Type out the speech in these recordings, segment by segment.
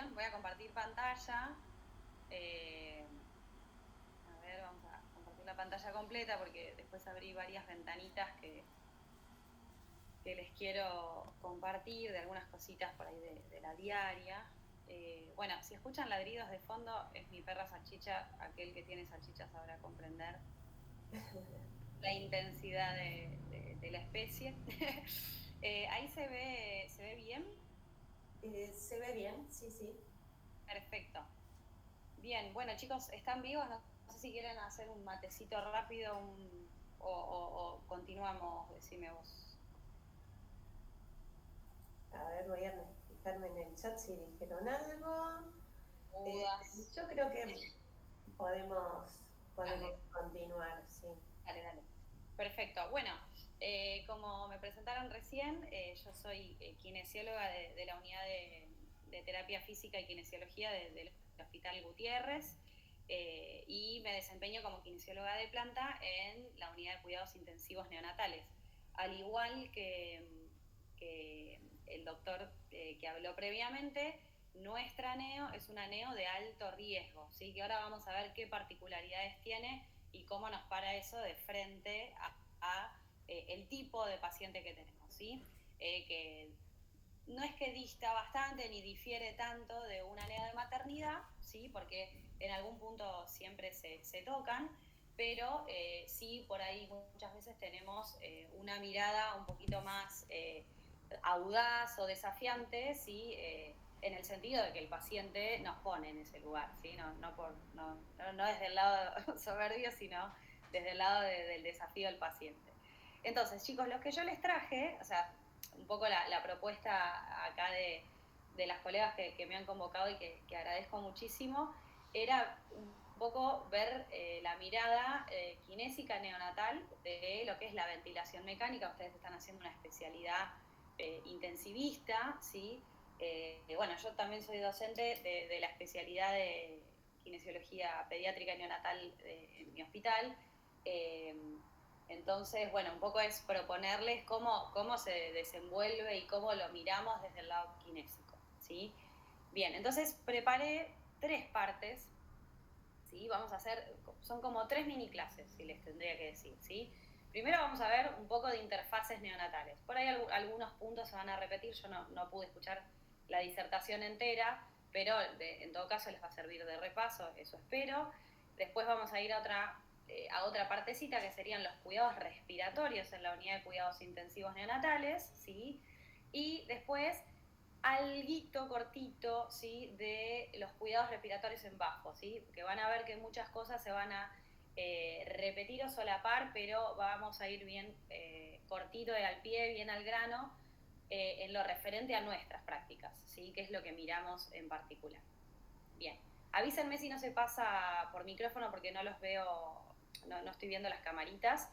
presentación. Voy a compartir pantalla. A ver, vamos a compartir la pantalla completa porque después abrí varias ventanitas que les quiero compartir de algunas cositas por ahí de la diaria. Bueno, si escuchan ladridos de fondo, es mi perra Salchicha. Aquel que tiene salchicha sabrá comprender la intensidad de la especie. Ahí se ve bien. Se ve bien, sí, sí. Perfecto. Bien, bueno chicos, ¿están vivos? No sé si quieren hacer un matecito rápido o continuamos, decime vos. A ver, voy a fijarme en el chat si dijeron algo. Eh, Dudas. yo creo que podemos, podemos Dale, continuar, sí. dale, dale. Perfecto. Bueno, como me presentaron recién, yo soy kinesióloga de la unidad de terapia física y kinesiología del Hospital Gutiérrez. Y me desempeño como kinesióloga de planta en la unidad de cuidados intensivos neonatales. Al igual que el doctor que habló previamente, nuestra neo es una neo de alto riesgo, ¿sí? Que ahora vamos a ver qué particularidades tiene y cómo nos para eso de frente a el tipo de paciente que tenemos, ¿sí? Que no es que dista bastante ni difiere tanto de una neo de maternidad, ¿sí? Porque en algún punto siempre se tocan, pero sí por ahí muchas veces tenemos una mirada un poquito más audaz o desafiante, ¿sí? En el sentido de que el paciente nos pone en ese lugar, ¿sí? No desde el lado soberbio, sino desde el lado del desafío del paciente. Entonces, chicos, los que yo les traje, o sea, un poco la propuesta acá de las colegas que me han convocado y que agradezco muchísimo, era un poco ver la mirada kinésica neonatal de lo que es la ventilación mecánica. Ustedes están haciendo una especialidad intensivista, ¿sí? Bueno, yo también soy docente de la especialidad de kinesiología pediátrica y neonatal en mi hospital. Entonces, bueno, un poco es proponerles cómo se desenvuelve y cómo lo miramos desde el lado kinésico, ¿sí? Bien, entonces preparé 3 partes, ¿sí? Vamos a hacer, son como 3 mini clases, si les tendría que decir, ¿sí? Primero vamos a ver un poco de interfaces neonatales. Por ahí algunos puntos se van a repetir, yo no pude escuchar la disertación entera, pero en todo caso les va a servir de repaso, eso espero. Después vamos a ir a otra partecita que serían los cuidados respiratorios en la unidad de cuidados intensivos neonatales, ¿sí? Y después alguito cortito, ¿sí? De los cuidados respiratorios en bajo, ¿sí? Que van a ver que muchas cosas se van a repetir o solapar, pero vamos a ir bien cortito y al pie, bien al grano, en lo referente a nuestras prácticas, ¿sí? Que es lo que miramos en particular. Bien, avísenme si no se pasa por micrófono porque no los veo, no estoy viendo las camaritas,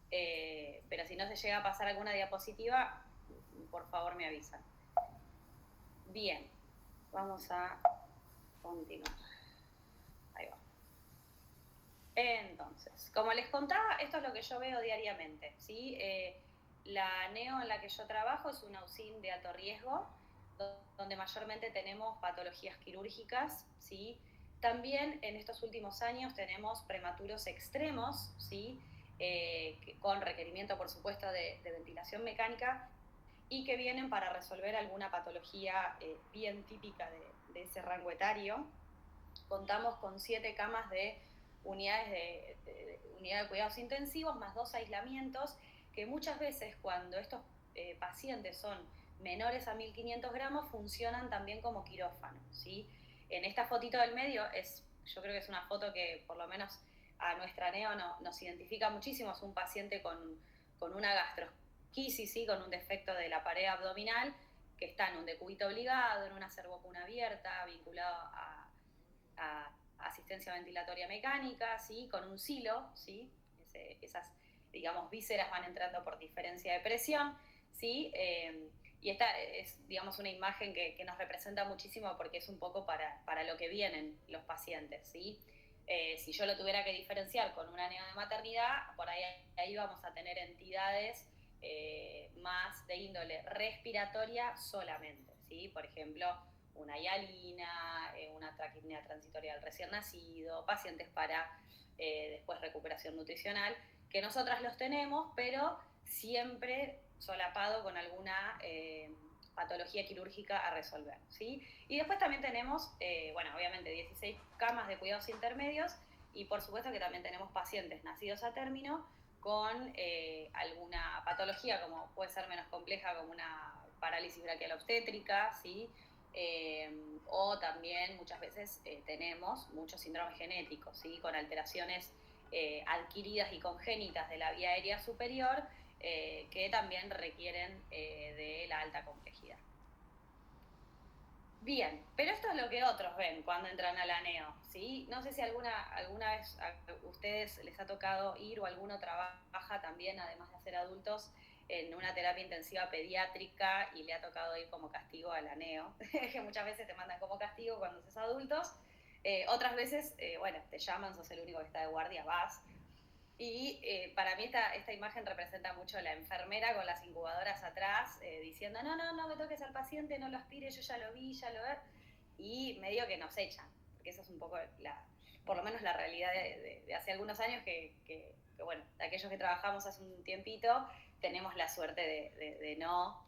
pero si no se llega a pasar alguna diapositiva, por favor me avisan. Bien, vamos a continuar. Ahí va. Entonces, como les contaba, esto es lo que yo veo diariamente, ¿sí? La neo en la que yo trabajo es una UCIN de alto riesgo, donde mayormente tenemos patologías quirúrgicas, ¿sí? También en estos últimos años tenemos prematuros extremos, ¿sí? Con requerimiento, por supuesto, de ventilación mecánica y que vienen para resolver alguna patología bien típica de ese rango etario. Contamos con 7 camas de unidad de cuidados intensivos, más 2 aislamientos, que muchas veces cuando estos pacientes son menores a 1500 gramos funcionan también como quirófano, ¿sí? En esta fotito del medio yo creo que es una foto que por lo menos a nuestra neo nos identifica muchísimo. Es un paciente con una gastrosquisis, ¿sí? Con un defecto de la pared abdominal, que está en un decúbito obligado, en una servocuna abierta, vinculado a asistencia ventilatoria mecánica, ¿sí? Con un silo, ¿sí? Esas, digamos, vísceras van entrando por diferencia de presión, ¿sí? Y esta es, digamos, una imagen que nos representa muchísimo porque es un poco para lo que vienen los pacientes, ¿sí? Si yo lo tuviera que diferenciar con una neo de maternidad, por ahí vamos a tener entidades más de índole respiratoria solamente, ¿sí? Por ejemplo, una hialina, una traqueostomía transitoria del recién nacido, pacientes para después recuperación nutricional, que nosotras los tenemos, pero siempre solapado con alguna patología quirúrgica a resolver, ¿sí? Y después también tenemos, obviamente 16 camas de cuidados intermedios y por supuesto que también tenemos pacientes nacidos a término con alguna patología como puede ser menos compleja como una parálisis braquial obstétrica, ¿sí? O también muchas veces tenemos muchos síndromes genéticos, ¿sí? Con alteraciones adquiridas y congénitas de la vía aérea superior que también requieren de la alta complejidad. Bien, pero esto es lo que otros ven cuando entran a la NEO, ¿sí? No sé si alguna vez a ustedes les ha tocado ir o alguno trabaja también, además de hacer adultos, en una terapia intensiva pediátrica y le ha tocado ir como castigo a la NEO, que muchas veces te mandan como castigo cuando sos adultos, otras veces, te llaman, sos el único que está de guardia, vas. Y para mí esta imagen representa mucho a la enfermera con las incubadoras atrás, diciendo, no me toques al paciente, no lo aspires, yo ya lo vi, ya lo ve. Y medio que nos echan, porque esa es un poco, por lo menos la realidad de hace algunos años que, de aquellos que trabajamos hace un tiempito, tenemos la suerte de no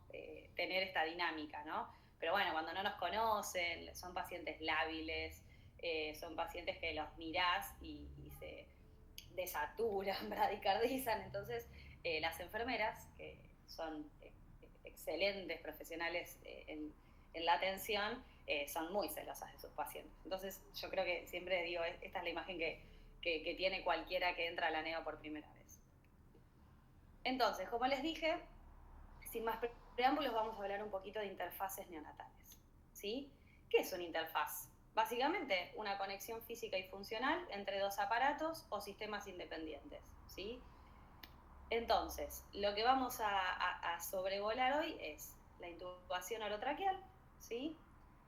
tener esta dinámica, ¿no? Pero bueno, cuando no nos conocen, son pacientes lábiles, son pacientes que los mirás y se desaturan, bradicardizan. Entonces, las enfermeras, que son excelentes profesionales en la atención, son muy celosas de sus pacientes. Entonces, yo creo que siempre digo, esta es la imagen que tiene cualquiera que entra a la NEO por primera vez. Entonces, como les dije, sin más preámbulos, vamos a hablar un poquito de interfaces neonatales, ¿sí? ¿Qué es una interfaz? Básicamente, una conexión física y funcional entre dos aparatos o sistemas independientes, ¿sí? Entonces, lo que vamos a sobrevolar hoy es la intubación orotraqueal, ¿sí?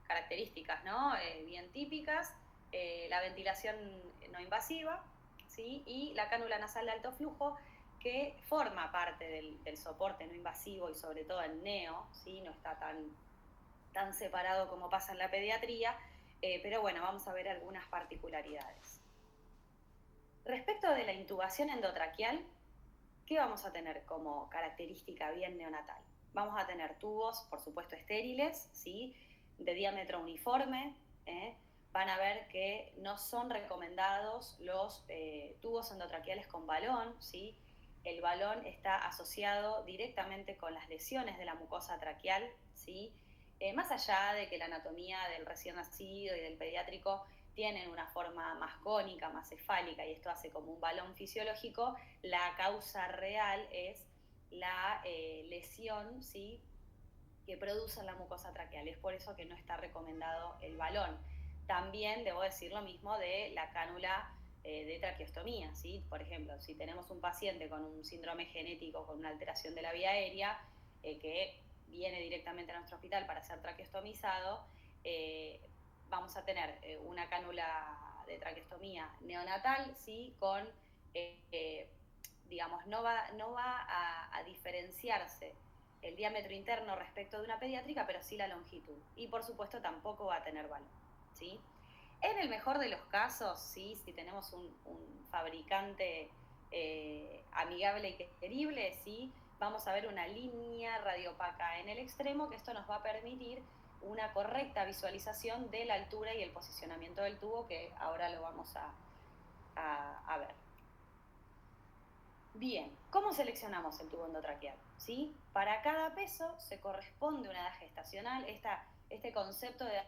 Características, ¿no? Bien típicas, la ventilación no invasiva, ¿sí? Y la cánula nasal de alto flujo, que forma parte del soporte no invasivo y sobre todo en neo, ¿sí? No está tan separado como pasa en la pediatría, pero bueno, vamos a ver algunas particularidades. Respecto de la intubación endotraqueal, ¿qué vamos a tener como característica bien neonatal? Vamos a tener tubos, por supuesto, estériles, ¿sí? De diámetro uniforme. Van a ver que no son recomendados los tubos endotraqueales con balón, ¿sí? El balón está asociado directamente con las lesiones de la mucosa traqueal, ¿sí? Más allá de que la anatomía del recién nacido y del pediátrico tienen una forma más cónica, más cefálica, y esto hace como un balón fisiológico, la causa real es la lesión, ¿sí?, que produce la mucosa traqueal. Es por eso que no está recomendado el balón. También debo decir lo mismo de la cánula de traqueostomía, ¿sí? Por ejemplo, si tenemos un paciente con un síndrome genético, con una alteración de la vía aérea, que viene directamente a nuestro hospital para ser traqueostomizado, vamos a tener una cánula de traqueostomía neonatal, ¿sí? Con, digamos, no va a diferenciarse el diámetro interno respecto de una pediátrica, pero sí la longitud. Y por supuesto tampoco va a tener balón, ¿sí? En el mejor de los casos, ¿sí? Si tenemos un fabricante amigable y querible, ¿sí?, vamos a ver una línea radiopaca en el extremo, que esto nos va a permitir una correcta visualización de la altura y el posicionamiento del tubo, que ahora lo vamos a ver. Bien, ¿cómo seleccionamos el tubo endotraqueal? ¿Sí? Para cada peso se corresponde una edad gestacional. Este concepto de edad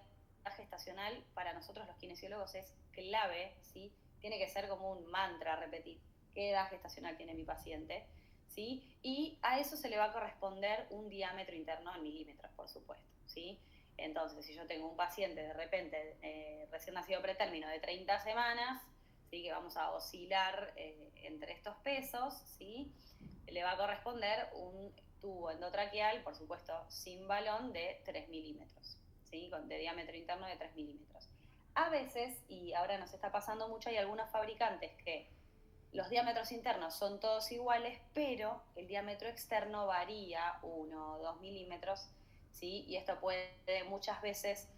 gestacional para nosotros los kinesiólogos es clave, ¿sí? Tiene que ser como un mantra repetir. ¿Qué edad gestacional tiene mi paciente? ¿Sí? Y a eso se le va a corresponder un diámetro interno en milímetros, por supuesto, ¿sí? Entonces, si yo tengo un paciente de repente recién nacido pretérmino de 30 semanas, ¿sí?, que vamos a oscilar entre estos pesos, ¿sí?, le va a corresponder un tubo endotraqueal, por supuesto sin balón, de 3 milímetros, ¿sí?, de diámetro interno de 3 milímetros. A veces, y ahora nos está pasando mucho, hay algunos fabricantes que los diámetros internos son todos iguales, pero el diámetro externo varía 1 o 2 milímetros, ¿sí? Y esto puede muchas veces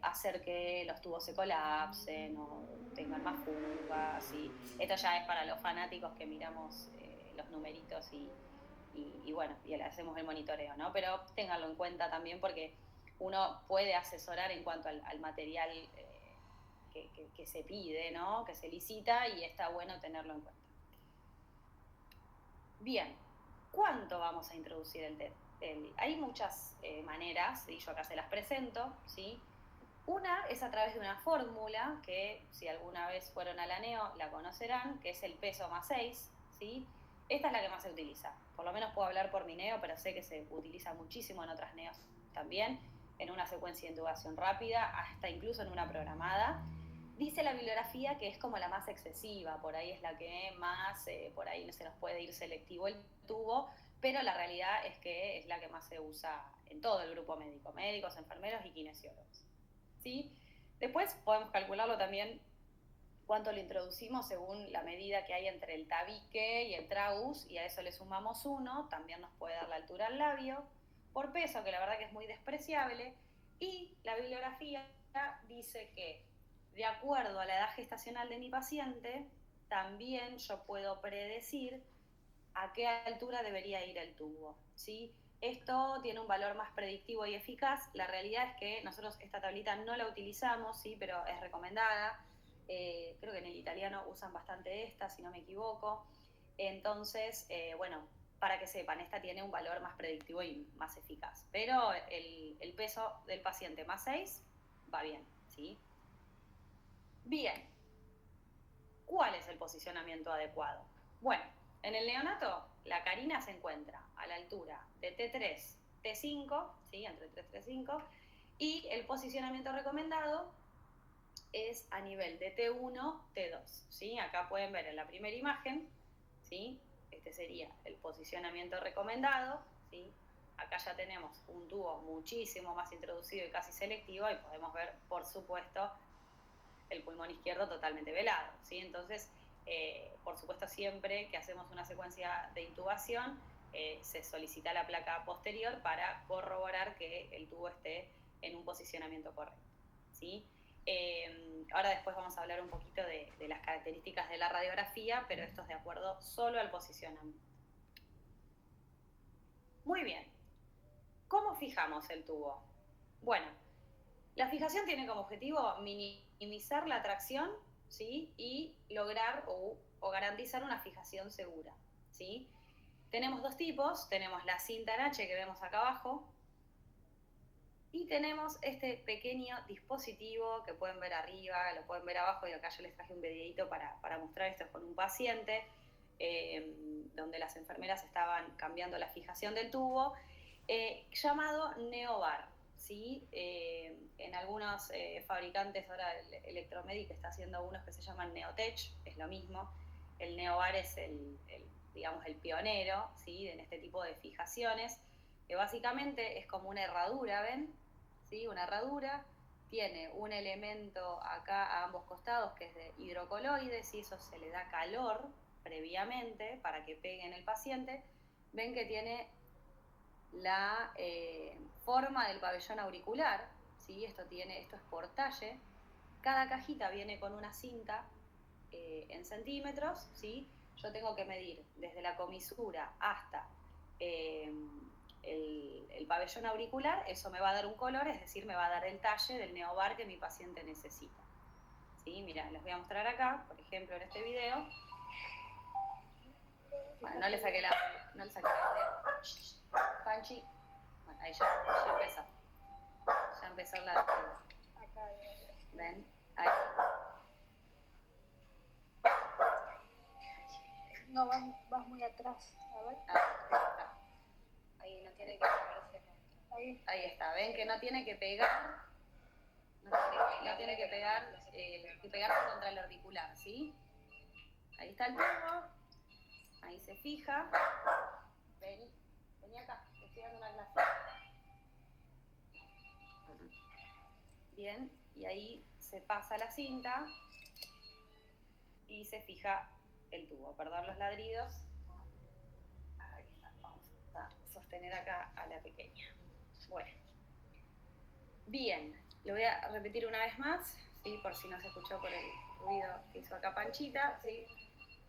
hacer que los tubos se colapsen o tengan más fugas. Y esto ya es para los fanáticos que miramos los numeritos y bueno, y le hacemos el monitoreo, ¿no? Pero ténganlo en cuenta también porque uno puede asesorar en cuanto al material que se pide, ¿no? Que se licita, y está bueno tenerlo en cuenta. Bien, ¿cuánto vamos a introducir el TED? Hay muchas maneras, y yo acá se las presento, ¿sí? Una es a través de una fórmula que, si alguna vez fueron a la NEO, la conocerán, que es el peso más 6, ¿sí? Esta es la que más se utiliza. Por lo menos puedo hablar por mi NEO, pero sé que se utiliza muchísimo en otras NEOs también, en una secuencia de intubación rápida, hasta incluso en una programada. Dice la bibliografía que es como la más excesiva, por ahí es la que más, por ahí se nos puede ir selectivo el tubo, pero la realidad es que es la que más se usa en todo el grupo médico, médicos, enfermeros y kinesiólogos. ¿Sí? Después podemos calcularlo también cuánto lo introducimos según la medida que hay entre el tabique y el tragus, y a eso le sumamos 1, también nos puede dar la altura al labio, por peso, que la verdad que es muy despreciable, y la bibliografía dice que de acuerdo a la edad gestacional de mi paciente, también yo puedo predecir a qué altura debería ir el tubo, ¿sí? Esto tiene un valor más predictivo y eficaz. La realidad es que nosotros esta tablita no la utilizamos, ¿sí? Pero es recomendada. Creo que en el italiano usan bastante esta, si no me equivoco. Entonces, bueno, para que sepan, esta tiene un valor más predictivo y más eficaz. Pero el peso del paciente más 6 va bien, ¿sí? Bien, ¿cuál es el posicionamiento adecuado? Bueno, en el neonato, la carina se encuentra a la altura de T3, T5, ¿sí? Entre 3 y T5, y el posicionamiento recomendado es a nivel de T1, T2, ¿sí? Acá pueden ver en la primera imagen, ¿sí? Este sería el posicionamiento recomendado, ¿sí? Acá ya tenemos un tubo muchísimo más introducido y casi selectivo, y podemos ver, por supuesto, el pulmón izquierdo totalmente velado, ¿sí? Entonces, por supuesto, siempre que hacemos una secuencia de intubación, se solicita la placa posterior para corroborar que el tubo esté en un posicionamiento correcto, ¿sí? Ahora después vamos a hablar un poquito de las características de la radiografía, pero esto es de acuerdo solo al posicionamiento. Muy bien. ¿Cómo fijamos el tubo? Bueno, la fijación tiene como objetivo minimizar la tracción, ¿sí? Y lograr o garantizar una fijación segura, ¿sí? Tenemos dos tipos, tenemos la cinta en H que vemos acá abajo, y tenemos este pequeño dispositivo que pueden ver arriba, lo pueden ver abajo, y acá yo les traje un videito para mostrar esto con un paciente, donde las enfermeras estaban cambiando la fijación del tubo, llamado Neobar, ¿sí? En algunos fabricantes, ahora Electromedic está haciendo unos que se llaman Neotech, es lo mismo. El Neobar es digamos, el pionero, ¿sí? En este tipo de fijaciones, que básicamente es como una herradura, ¿ven? ¿Sí? Una herradura, tiene un elemento acá a ambos costados que es de hidrocoloides, y eso se le da calor previamente para que pegue en el paciente. Ven que tiene la forma del pabellón auricular, ¿sí? Esto es por talle. Cada cajita viene con una cinta en centímetros, ¿sí? Yo tengo que medir desde la comisura hasta el pabellón auricular. Eso me va a dar un color, es decir, me va a dar el talle del neobar que mi paciente necesita, ¿sí? Mira, les voy a mostrar acá, por ejemplo, en este video. Bueno, no le saqué la Panchi. Bueno, ahí ya empezó. Ya empezó la... ¿Ven? Ahí. No, vas muy atrás. A ver. Ahí no tiene que pegarse. Ahí está. ¿Ven que no tiene que pegar? No tiene que pegarse contra el auricular, ¿sí? Ahí está el tubo. Ahí se fija. Vení acá. Te estoy dando una clase. Bien. Y ahí se pasa la cinta y se fija el tubo. Perdón los ladridos. Ahí está. Vamos a sostener acá a la pequeña. Bueno. Bien. Lo voy a repetir una vez más, ¿sí? Por si no se escuchó por el ruido que hizo acá Panchita, ¿sí?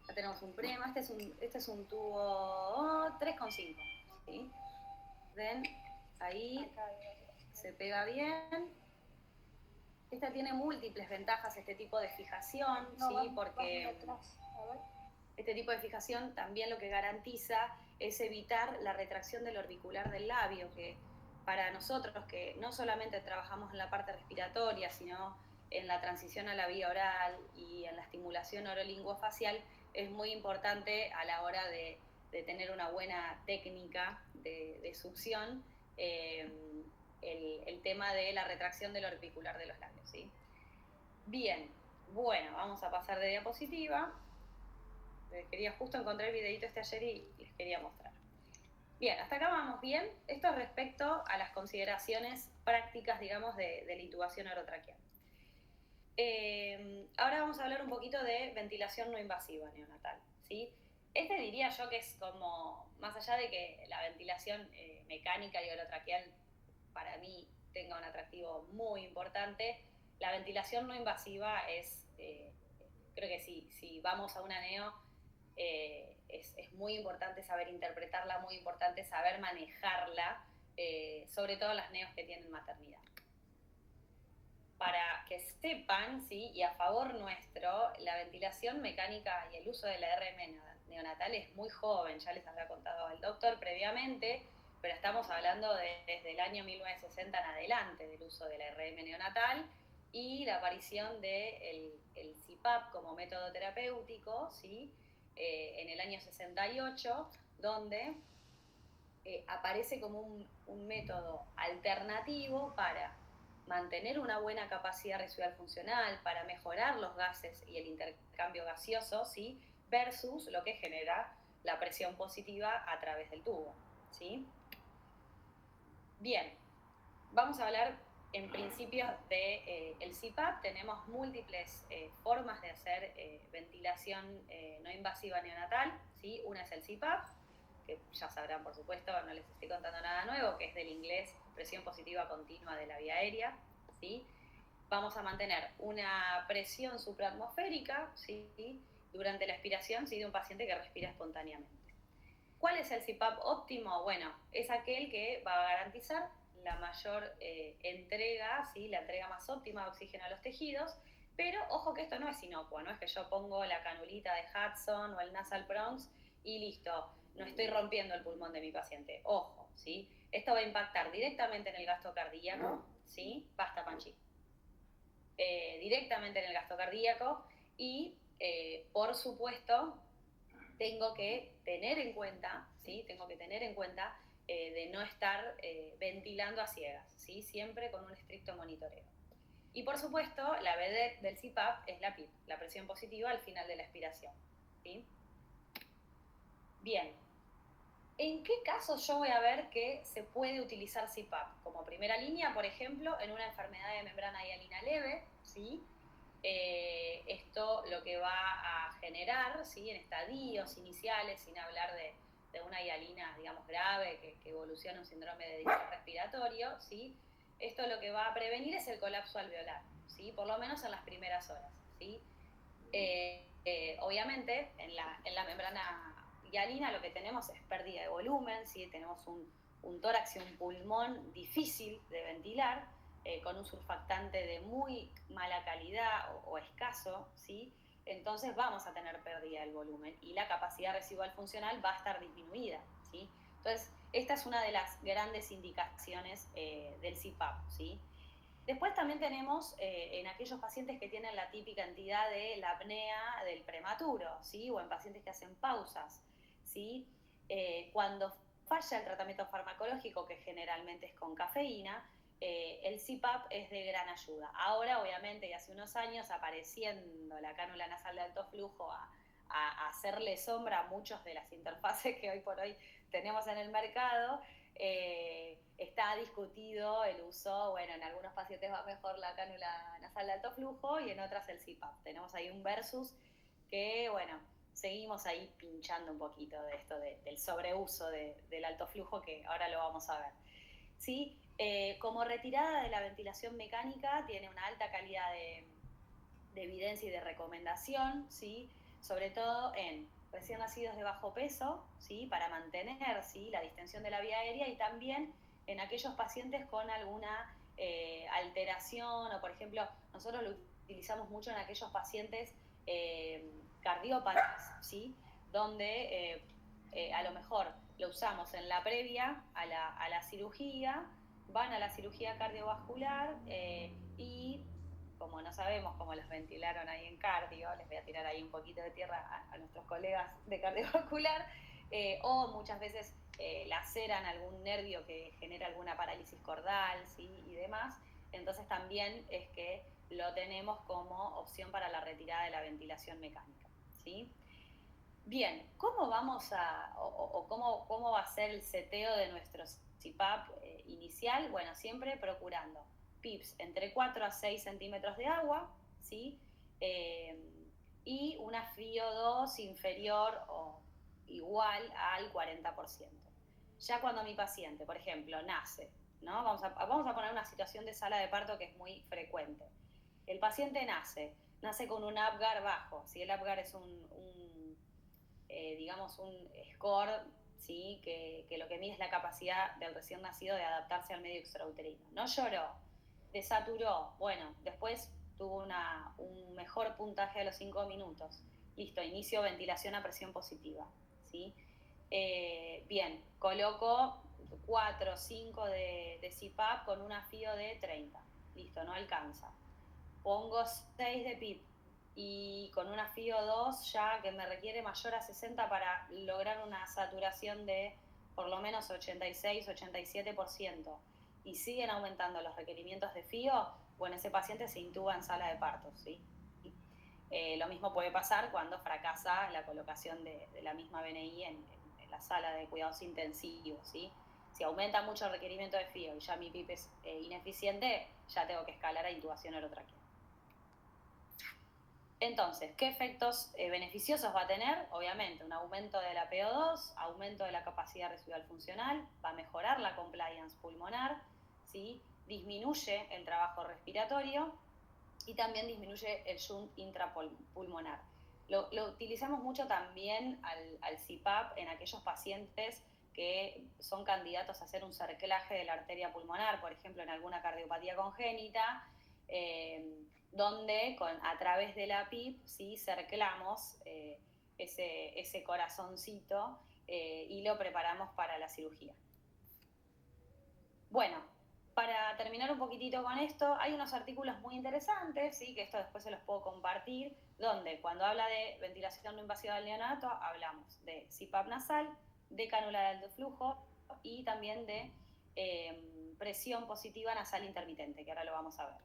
Ya tenemos un prema, este es un tubo 3,5, ¿sí? Ven, ahí se pega bien. Esta tiene múltiples ventajas, este tipo de fijación, ¿sí? Porque este tipo de fijación también lo que garantiza es evitar la retracción del orbicular del labio, que para nosotros que no solamente trabajamos en la parte respiratoria, sino en la transición a la vía oral y en la estimulación orolinguofacial, es muy importante a la hora de tener una buena técnica de succión, el tema de la retracción del orbicular de los labios, ¿sí? Bien, bueno, vamos a pasar de diapositiva. Quería justo encontrar el videito ayer y les quería mostrar. Bien, hasta acá vamos bien. Esto es respecto a las consideraciones prácticas, digamos, de la intubación orotraqueal. Ahora vamos a hablar un poquito de ventilación no invasiva neonatal, ¿sí? Este diría yo que es como, más allá de que la ventilación mecánica y orotraqueal para mí tenga un atractivo muy importante, la ventilación no invasiva es, creo que si vamos a una neo, es muy importante saber interpretarla, muy importante saber manejarla, sobre todo las neos que tienen maternidad. Para que sepan, ¿sí? Y a favor nuestro, la ventilación mecánica y el uso de la RM neonatal es muy joven, ya les habrá contado el doctor previamente, pero estamos hablando desde el año 1960 en adelante del uso de la RM neonatal y la aparición del CPAP como método terapéutico, ¿sí? En el año 68, donde aparece como un método alternativo para mantener una buena capacidad residual funcional, para mejorar los gases y el intercambio gaseoso, ¿sí? Versus lo que genera la presión positiva a través del tubo, ¿sí? Bien, vamos a hablar en principio de el CPAP. Tenemos múltiples formas de hacer ventilación no invasiva neonatal, ¿sí? Una es el CPAP, que ya sabrán, por supuesto, no les estoy contando nada nuevo, que es del inglés presión positiva continua de la vía aérea, ¿sí? Vamos a mantener una presión supraatmosférica, ¿sí? Durante la expiración, ¿sí? De un paciente que respira espontáneamente. ¿Cuál es el CPAP óptimo? Bueno, es aquel que va a garantizar la mayor entrega, ¿sí? La entrega más óptima de oxígeno a los tejidos, pero ojo que esto no es inocuo, no es que yo pongo la canulita de Hudson o el nasal Bronx y listo, no estoy rompiendo el pulmón de mi paciente. Ojo, ¿sí? Esto va a impactar directamente en el gasto cardíaco, ¿sí? Basta, Panchi. Directamente en el gasto cardíaco y, por supuesto, tengo que tener en cuenta, ¿sí? Tengo que tener en cuenta de no estar ventilando a ciegas, ¿sí? Siempre con un estricto monitoreo. Y por supuesto, la vedette del CPAP es la PIP, la presión positiva al final de la expiración, ¿sí? Bien, ¿en qué casos yo voy a ver que se puede utilizar CPAP? Como primera línea, por ejemplo, en una enfermedad de membrana hialina leve, ¿sí? Esto lo que va a generar, ¿sí? En estadios iniciales, sin hablar de una hialina, digamos, grave, que evoluciona un síndrome de distrés respiratorio, ¿sí? Esto lo que va a prevenir es el colapso alveolar, ¿sí? Por lo menos en las primeras horas, ¿sí? Obviamente, en la membrana hialina lo que tenemos es pérdida de volumen, ¿sí? Tenemos un tórax y un pulmón difícil de ventilar, con un surfactante de muy mala calidad o escaso, ¿sí? Entonces vamos a tener pérdida del volumen y la capacidad residual funcional va a estar disminuida, ¿sí? Entonces, esta es una de las grandes indicaciones del CPAP, ¿sí? Después también tenemos en aquellos pacientes que tienen la típica entidad de la apnea del prematuro, ¿sí? O en pacientes que hacen pausas, ¿sí? Cuando falla el tratamiento farmacológico, que generalmente es con cafeína, el CPAP es de gran ayuda. Ahora, obviamente, y hace unos años, apareciendo la cánula nasal de alto flujo a hacerle sombra a muchas de las interfaces que hoy por hoy tenemos en el mercado, está discutido el uso, bueno, en algunos pacientes va mejor la cánula nasal de alto flujo y en otras el CPAP. Tenemos ahí un versus que, bueno, seguimos ahí pinchando un poquito de esto del sobreuso del alto flujo, que ahora lo vamos a ver. ¿sí? Como retirada de la ventilación mecánica tiene una alta calidad de evidencia y de recomendación, ¿sí? Sobre todo en recién nacidos de bajo peso, ¿sí? Para mantener, ¿sí? La distensión de la vía aérea, y también en aquellos pacientes con alguna alteración, o por ejemplo, nosotros lo utilizamos mucho en aquellos pacientes cardiópatas, ¿sí? Donde a lo mejor lo usamos en la previa a la cirugía, van a la cirugía cardiovascular y como no sabemos cómo los ventilaron ahí en cardio, les voy a tirar ahí un poquito de tierra a nuestros colegas de cardiovascular, o muchas veces laceran algún nervio que genera alguna parálisis cordal, ¿sí? Y demás. Entonces también es que lo tenemos como opción para la retirada de la ventilación mecánica, ¿sí? Bien, ¿cómo vamos cómo va a ser el seteo de nuestro CPAP inicial? Bueno, siempre procurando PIPs entre 4 a 6 centímetros de agua, ¿sí? Y una FiO2 inferior o igual al 40%. Ya cuando mi paciente, por ejemplo, nace, ¿no? Vamos a poner una situación de sala de parto que es muy frecuente. El paciente nace con un Apgar bajo, si el Apgar es digamos, un score, ¿sí? que lo que mide es la capacidad del recién nacido de adaptarse al medio extrauterino. No lloró, desaturó, bueno, después tuvo un mejor puntaje a los 5 minutos. Listo, inicio ventilación a presión positiva, ¿sí? Bien, coloco 4 o 5 de CPAP con una FIO de 30. Listo, no alcanza. Pongo 6 de PIP y con una FiO2 ya que me requiere mayor a 60 para lograr una saturación de por lo menos 86-87%, y siguen aumentando los requerimientos de FiO, bueno, ese paciente se intuba en sala de partos, ¿sí? Lo mismo puede pasar cuando fracasa la colocación de la misma BNI en la sala de cuidados intensivos, ¿sí? Si aumenta mucho el requerimiento de FiO y ya mi PIP es ineficiente, ya tengo que escalar a intubación orotraqueal. Entonces, ¿qué efectos beneficiosos va a tener? Obviamente, un aumento de la PO2, aumento de la capacidad residual funcional, va a mejorar la compliance pulmonar, ¿sí? Disminuye el trabajo respiratorio y también disminuye el shunt intrapulmonar. Lo utilizamos mucho también al CPAP en aquellos pacientes que son candidatos a hacer un cerclaje de la arteria pulmonar, por ejemplo, en alguna cardiopatía congénita, donde a través de la PIP, ¿sí? Cerclamos ese corazoncito y lo preparamos para la cirugía. Bueno, para terminar un poquitito con esto, hay unos artículos muy interesantes, ¿sí? Que esto después se los puedo compartir, donde cuando habla de ventilación no invasiva del neonato, hablamos de CPAP nasal, de cánula de alto flujo y también de presión positiva nasal intermitente, que ahora lo vamos a ver.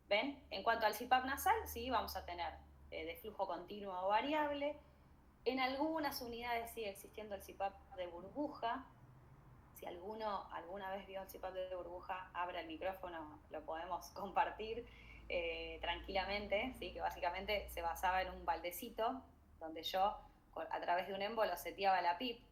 ¿Ven? En cuanto al CPAP nasal, sí, vamos a tener de flujo continuo o variable. En algunas unidades sigue existiendo el CPAP de burbuja. Si alguna vez vio el CPAP de burbuja, abra el micrófono, lo podemos compartir tranquilamente, ¿sí? Que básicamente se basaba en un baldecito donde yo a través de un émbolo seteaba la PIP,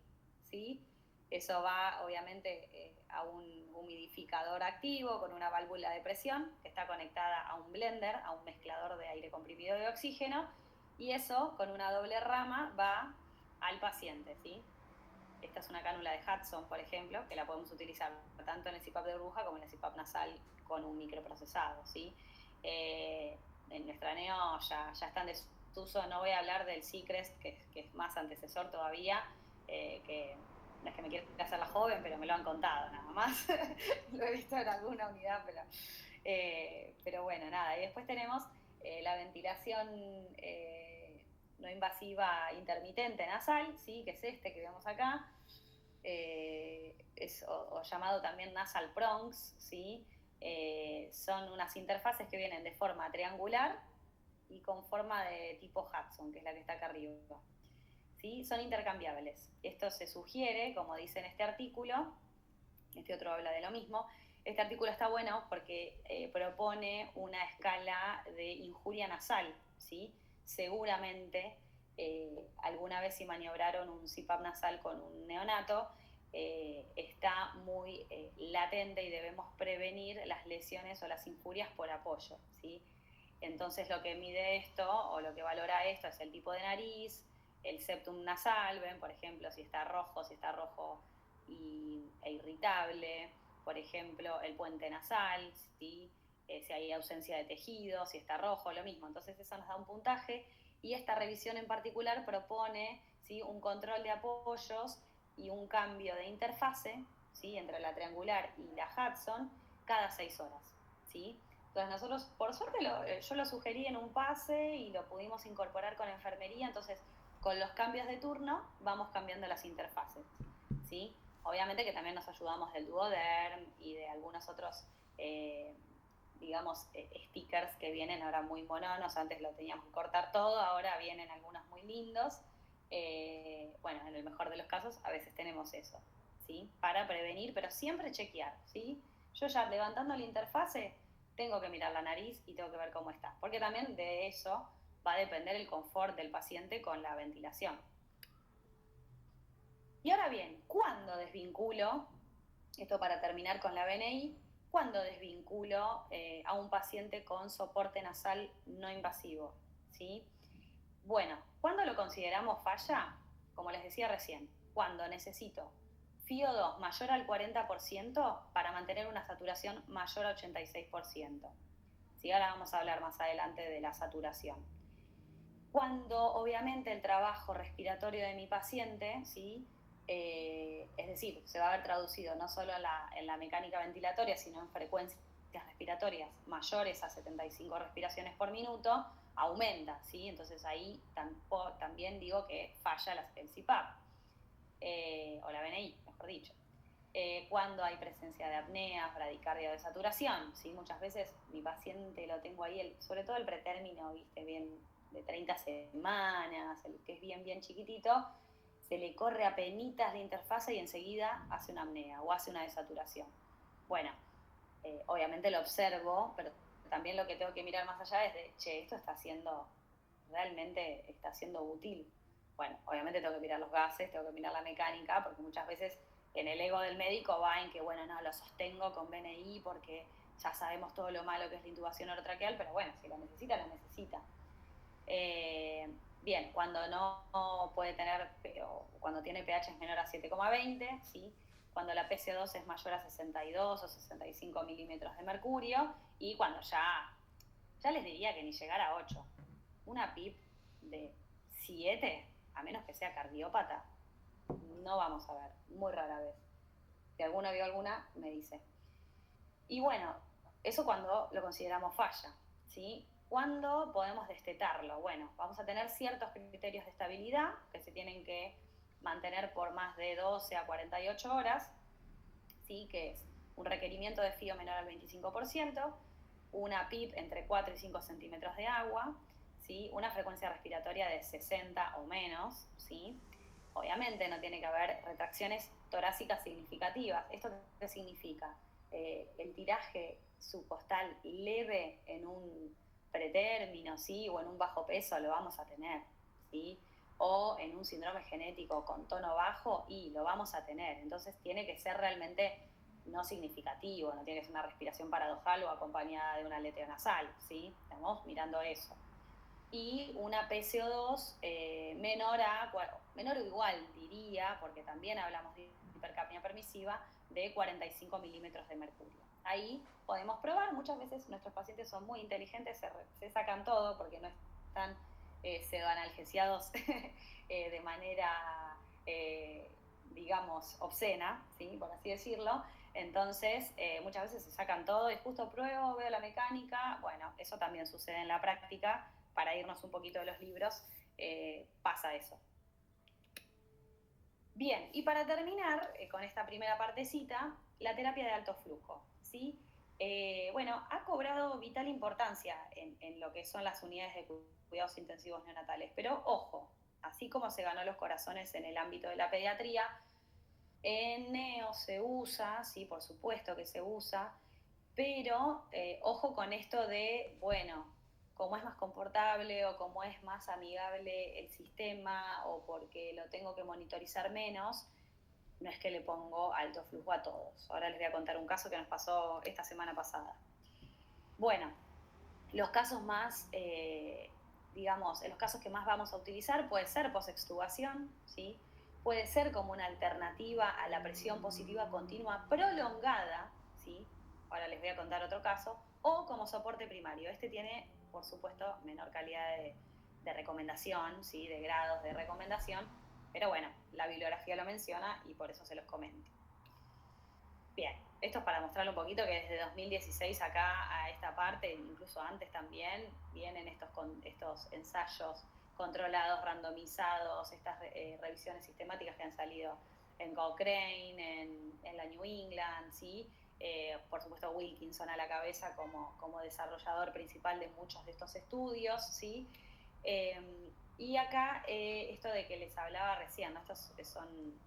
¿sí? Eso va obviamente a un humidificador activo con una válvula de presión que está conectada a un blender, a un mezclador de aire comprimido de oxígeno, y eso con una doble rama va al paciente, ¿sí? Esta es una cánula de Hudson, por ejemplo, que la podemos utilizar tanto en el CPAP de burbuja como en el CPAP nasal con un microprocesado, ¿sí? En nuestra neo ya está en desuso. No voy a hablar del Seacrest, que es más antecesor todavía, que no es que me quiera hacer la joven, pero me lo han contado nada más. Lo he visto en alguna unidad, pero bueno, nada. Y después tenemos la ventilación no invasiva intermitente nasal, ¿sí? Que es este que vemos acá, o llamado también nasal prongs, ¿sí? Son unas interfaces que vienen de forma triangular y con forma de tipo Hudson, que es la que está acá arriba, ¿sí? Son intercambiables. Esto se sugiere, como dice en este artículo, este otro habla de lo mismo. Este artículo está bueno porque propone una escala de injuria nasal, ¿sí? Seguramente alguna vez si maniobraron un CPAP nasal con un neonato, está muy latente y debemos prevenir las lesiones o las injurias por apoyo, ¿sí? Entonces lo que mide esto o lo que valora esto es el tipo de nariz, el septum nasal, ven, por ejemplo, si está rojo e irritable, por ejemplo, el puente nasal, ¿sí? Si hay ausencia de tejido, si está rojo, lo mismo. Entonces eso nos da un puntaje y esta revisión en particular propone, ¿sí?, un control de apoyos y un cambio de interfase, ¿sí?, entre la triangular y la Hudson cada 6 horas, ¿sí? Entonces nosotros, por suerte, yo lo sugerí en un pase y lo pudimos incorporar con enfermería, entonces con los cambios de turno vamos cambiando las interfaces, ¿sí? Obviamente que también nos ayudamos del Duoderm y de algunos otros, stickers que vienen ahora muy mononos. Antes lo teníamos que cortar todo, ahora vienen algunos muy lindos. Bueno, en el mejor de los casos a veces tenemos eso, ¿sí? Para prevenir, pero siempre chequear, ¿sí? Yo ya levantando la interfase tengo que mirar la nariz y tengo que ver cómo está, porque también de eso va a depender el confort del paciente con la ventilación. Y ahora bien, ¿cuándo desvinculo? Esto para terminar con la BNI, ¿cuándo desvinculo a un paciente con soporte nasal no invasivo? ¿Sí? Bueno, ¿cuándo lo consideramos falla? Como les decía recién, cuando necesito FIO2 mayor al 40% para mantener una saturación mayor al 86%. ¿Sí? Ahora vamos a hablar más adelante de la saturación. Cuando obviamente el trabajo respiratorio de mi paciente, ¿sí?, es decir, se va a ver traducido no solo en la mecánica ventilatoria, sino en frecuencias respiratorias mayores a 75 respiraciones por minuto, aumenta, ¿sí? Entonces ahí también digo que falla el CPAP, o la BNI, mejor dicho. Cuando hay presencia de apneas, bradicardia o de saturación, ¿sí? Muchas veces mi paciente lo tengo ahí, sobre todo el pretérmino, ¿viste? Bien de 30 semanas, el que es bien chiquitito, se le corre a penitas de interfase y enseguida hace una apnea o hace una desaturación. Bueno, obviamente lo observo, pero también lo que tengo que mirar más allá es de, esto realmente está siendo útil. Bueno, obviamente tengo que mirar los gases, tengo que mirar la mecánica, porque muchas veces en el ego del médico va en que, bueno, no, lo sostengo con BNI porque ya sabemos todo lo malo que es la intubación orotraqueal, pero bueno, si lo necesita, lo necesita. Bien, cuando no puede tener, cuando tiene pH es menor a 7,20, ¿sí? Cuando la PCO2 es mayor a 62 o 65 milímetros de mercurio, y cuando ya les diría que ni llegar a 8. Una PIP de 7, a menos que sea cardiópata, no vamos a ver, muy rara vez. Si alguno vio alguna, me dice. Y bueno, eso cuando lo consideramos falla, ¿sí? ¿Cuándo podemos destetarlo? Bueno, vamos a tener ciertos criterios de estabilidad que se tienen que mantener por más de 12 a 48 horas, ¿sí? Que es un requerimiento de FIO menor al 25%, una PIP entre 4 y 5 centímetros de agua, ¿sí? Una frecuencia respiratoria de 60 o menos, ¿sí? Obviamente no tiene que haber retracciones torácicas significativas. ¿Esto qué significa? El tiraje subcostal leve en un pretérmino, ¿sí?, o en un bajo peso lo vamos a tener, ¿sí? O en un síndrome genético con tono bajo y lo vamos a tener. Entonces tiene que ser realmente no significativo, no tiene que ser una respiración paradojal o acompañada de un aleteo nasal, ¿sí? Estamos mirando eso. Y una PCO2 menor o igual, diría, porque también hablamos de hipercapnia permisiva, de 45 milímetros de mercurio. Ahí podemos probar, muchas veces nuestros pacientes son muy inteligentes, se sacan todo porque no están pseudoanalgesiados de manera, digamos, obscena, ¿sí?, por así decirlo. Entonces, muchas veces se sacan todo y justo pruebo, veo la mecánica. Bueno, eso también sucede en la práctica. Para irnos un poquito de los libros, pasa eso. Bien, y para terminar con esta primera partecita, la terapia de alto flujo, ¿sí? Bueno, ha cobrado vital importancia en lo que son las unidades de cuidados intensivos neonatales, pero ojo, así como se ganó los corazones en el ámbito de la pediatría, en neo se usa, sí, por supuesto que se usa, pero ojo con esto de, bueno, como es más confortable o como es más amigable el sistema o porque lo tengo que monitorizar menos, no es que le pongo alto flujo a todos. Ahora les voy a contar un caso que nos pasó esta semana pasada. Bueno, los casos más, digamos, en los casos que más vamos a utilizar puede ser posextubación, ¿sí? Puede ser como una alternativa a la presión positiva continua prolongada, ¿sí? Ahora les voy a contar otro caso, o como soporte primario. Este tiene, por supuesto, menor calidad de recomendación, ¿sí? De grados de recomendación, pero bueno, la bibliografía lo menciona y por eso se los comento. Bien, esto es para mostrarle un poquito que desde 2016 acá a esta parte, incluso antes también, vienen estos ensayos controlados, randomizados, estas revisiones sistemáticas que han salido en Cochrane, en la New England, ¿sí? Por supuesto Wilkinson a la cabeza como desarrollador principal de muchos de estos estudios, ¿sí? Y acá esto de que les hablaba recién, ¿no? Estos son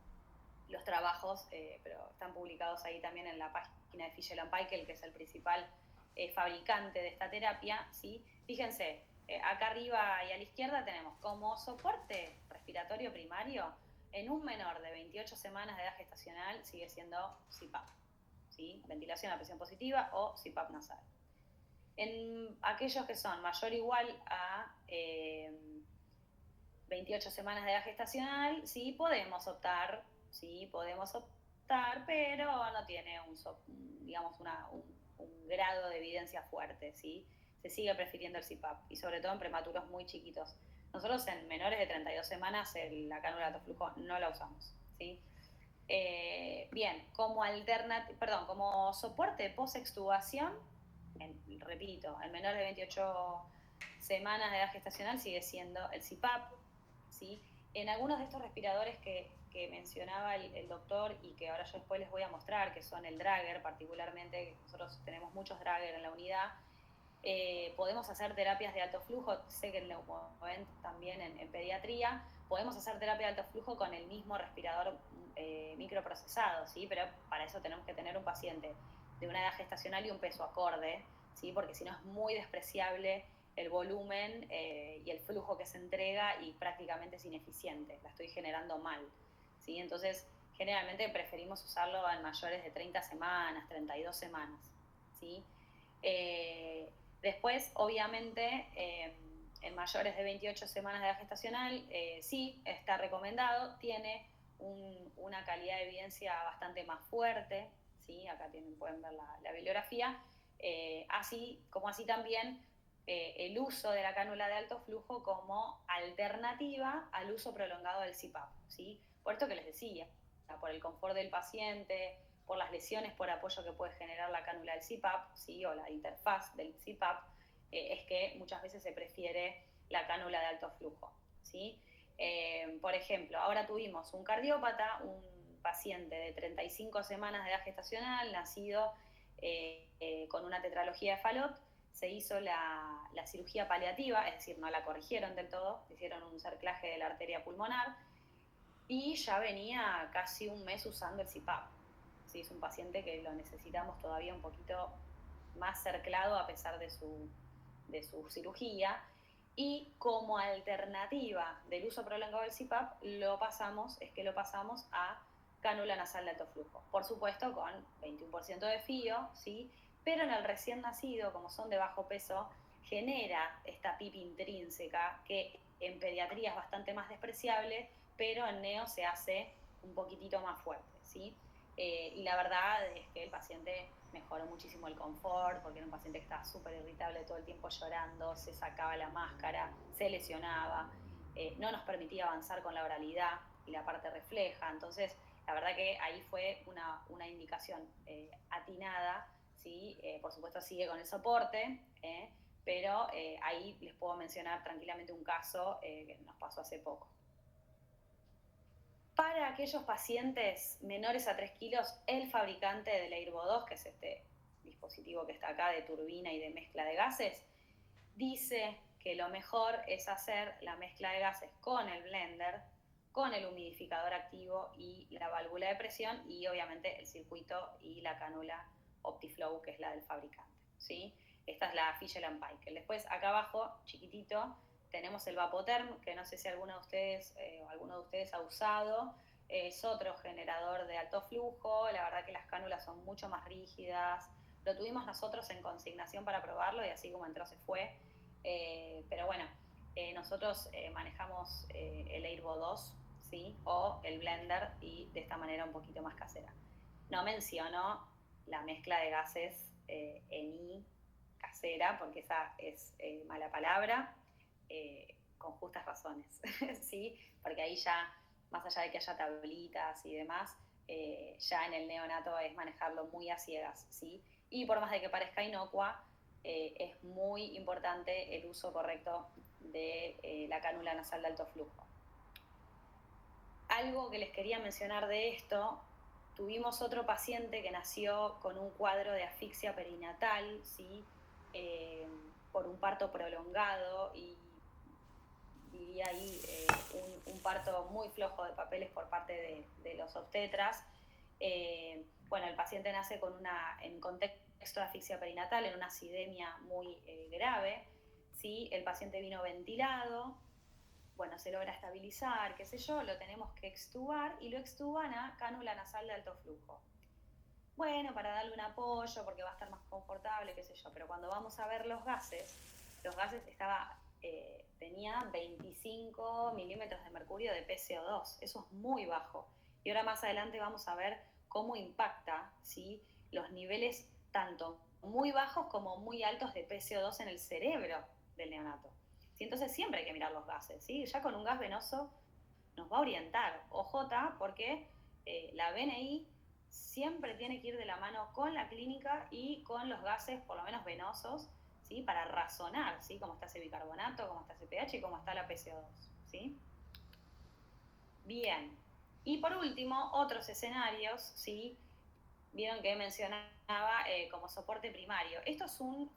los trabajos, pero están publicados ahí también en la página de Fischel and Paykel, que es el principal fabricante de esta terapia, ¿sí? Fíjense, acá arriba y a la izquierda tenemos como soporte respiratorio primario, en un menor de 28 semanas de edad gestacional sigue siendo CPAP, ¿sí? Ventilación a presión positiva o CPAP nasal. En aquellos que son mayor o igual a 28 semanas de edad gestacional, sí podemos optar, pero no tiene digamos un grado de evidencia fuerte, ¿sí? Se sigue prefiriendo el CPAP y sobre todo en prematuros muy chiquitos. Nosotros en menores de 32 semanas la cánula de alto flujo no la usamos, ¿sí? Bien, como soporte post-extubación, repito, en menores de 28 semanas de edad gestacional sigue siendo el CPAP, ¿sí? En algunos de estos respiradores que mencionaba el doctor y que ahora yo después les voy a mostrar, que son el Drager particularmente, nosotros tenemos muchos Drager en la unidad, podemos hacer terapias de alto flujo, sé que en Neumovent también en pediatría, podemos hacer terapia de alto flujo con el mismo respirador microprocesado, ¿sí? Pero para eso tenemos que tener un paciente de una edad gestacional y un peso acorde, ¿sí? Porque si no es muy despreciable el volumen y el flujo que se entrega y prácticamente es ineficiente, la estoy generando mal, ¿sí? Entonces, generalmente preferimos usarlo en mayores de 30 semanas, 32 semanas, ¿sí? Después, obviamente, en mayores de 28 semanas de edad gestacional, sí, está recomendado, tiene una calidad de evidencia bastante más fuerte, ¿sí? Acá pueden ver la bibliografía, así también el uso de la cánula de alto flujo como alternativa al uso prolongado del CPAP, ¿sí? Por esto que les decía, por el confort del paciente, por las lesiones por apoyo que puede generar la cánula del CPAP, ¿sí? O la interfaz del CPAP, es que muchas veces se prefiere la cánula de alto flujo, ¿sí? Por ejemplo, ahora tuvimos un cardiópata, un paciente de 35 semanas de edad gestacional, nacido con una tetralogía de Fallot, se hizo la cirugía paliativa, es decir, no la corrigieron del todo, hicieron un cerclaje de la arteria pulmonar y ya venía casi un mes usando el CPAP. Sí, es un paciente que lo necesitamos todavía un poquito más cerclado a pesar de su cirugía. Y como alternativa del uso prolongado del CPAP, lo pasamos a cánula nasal de alto flujo. Por supuesto, con 21% de fío, ¿sí? Pero en el recién nacido, como son de bajo peso, genera esta PIP intrínseca que en pediatría es bastante más despreciable, pero en neo se hace un poquitito más fuerte, ¿sí? Y la verdad es que el paciente mejoró muchísimo el confort, porque era un paciente que estaba súper irritable todo el tiempo llorando, se sacaba la máscara, se lesionaba, no nos permitía avanzar con la oralidad y la parte refleja. Entonces, la verdad que ahí fue una indicación atinada, ¿sí? Por supuesto sigue con el soporte, pero ahí les puedo mencionar tranquilamente un caso que nos pasó hace poco. Para aquellos pacientes menores a 3 kilos, el fabricante del Airvo 2, que es este dispositivo que está acá de turbina y de mezcla de gases, dice que lo mejor es hacer la mezcla de gases con el blender, con el humidificador activo y la válvula de presión y obviamente el circuito y la cánula OptiFlow, que es la del fabricante, ¿sí? Esta es la Fischel and Paykel. Después acá abajo, chiquitito, tenemos el Vapotherm, que no sé si alguno de ustedes ha usado, es otro generador de alto flujo, la verdad que las cánulas son mucho más rígidas, lo tuvimos nosotros en consignación para probarlo y así como entró se fue, pero bueno, nosotros manejamos el Airbo 2, ¿sí? O el blender y de esta manera un poquito más casera. No menciono la mezcla de gases ENI casera, porque esa es mala palabra, con justas razones, ¿sí? Porque ahí ya, más allá de que haya tablitas y demás, ya en el neonato es manejarlo muy a ciegas, ¿sí? Y por más de que parezca inocua, es muy importante el uso correcto de la cánula nasal de alto flujo. Algo que les quería mencionar de esto, tuvimos otro paciente que nació con un cuadro de asfixia perinatal, ¿sí? Por un parto prolongado y vivía ahí un parto muy flojo de papeles por parte de los obstetras. Bueno, el paciente nace en contexto de asfixia perinatal, en una acidemia muy grave, ¿sí? El paciente vino ventilado, bueno, se logra estabilizar, qué sé yo, lo tenemos que extubar y lo extuban a cánula nasal de alto flujo. Bueno, para darle un apoyo, porque va a estar más confortable, qué sé yo, pero cuando vamos a ver los gases tenía 25 milímetros de mercurio de PCO2, eso es muy bajo. Y ahora más adelante vamos a ver cómo impacta, ¿sí? Los niveles tanto muy bajos como muy altos de PCO2 en el cerebro del neonato. ¿Sí? Entonces siempre hay que mirar los gases, ¿sí? Ya con un gas venoso nos va a orientar. OJ, porque la BNI siempre tiene que ir de la mano con la clínica y con los gases, por lo menos venosos, ¿sí? Para razonar, ¿sí? Cómo está ese bicarbonato, cómo está ese pH y cómo está la PCO2, ¿sí? Bien. Y por último, otros escenarios, ¿sí? Vieron que mencionaba como soporte primario. Esto es un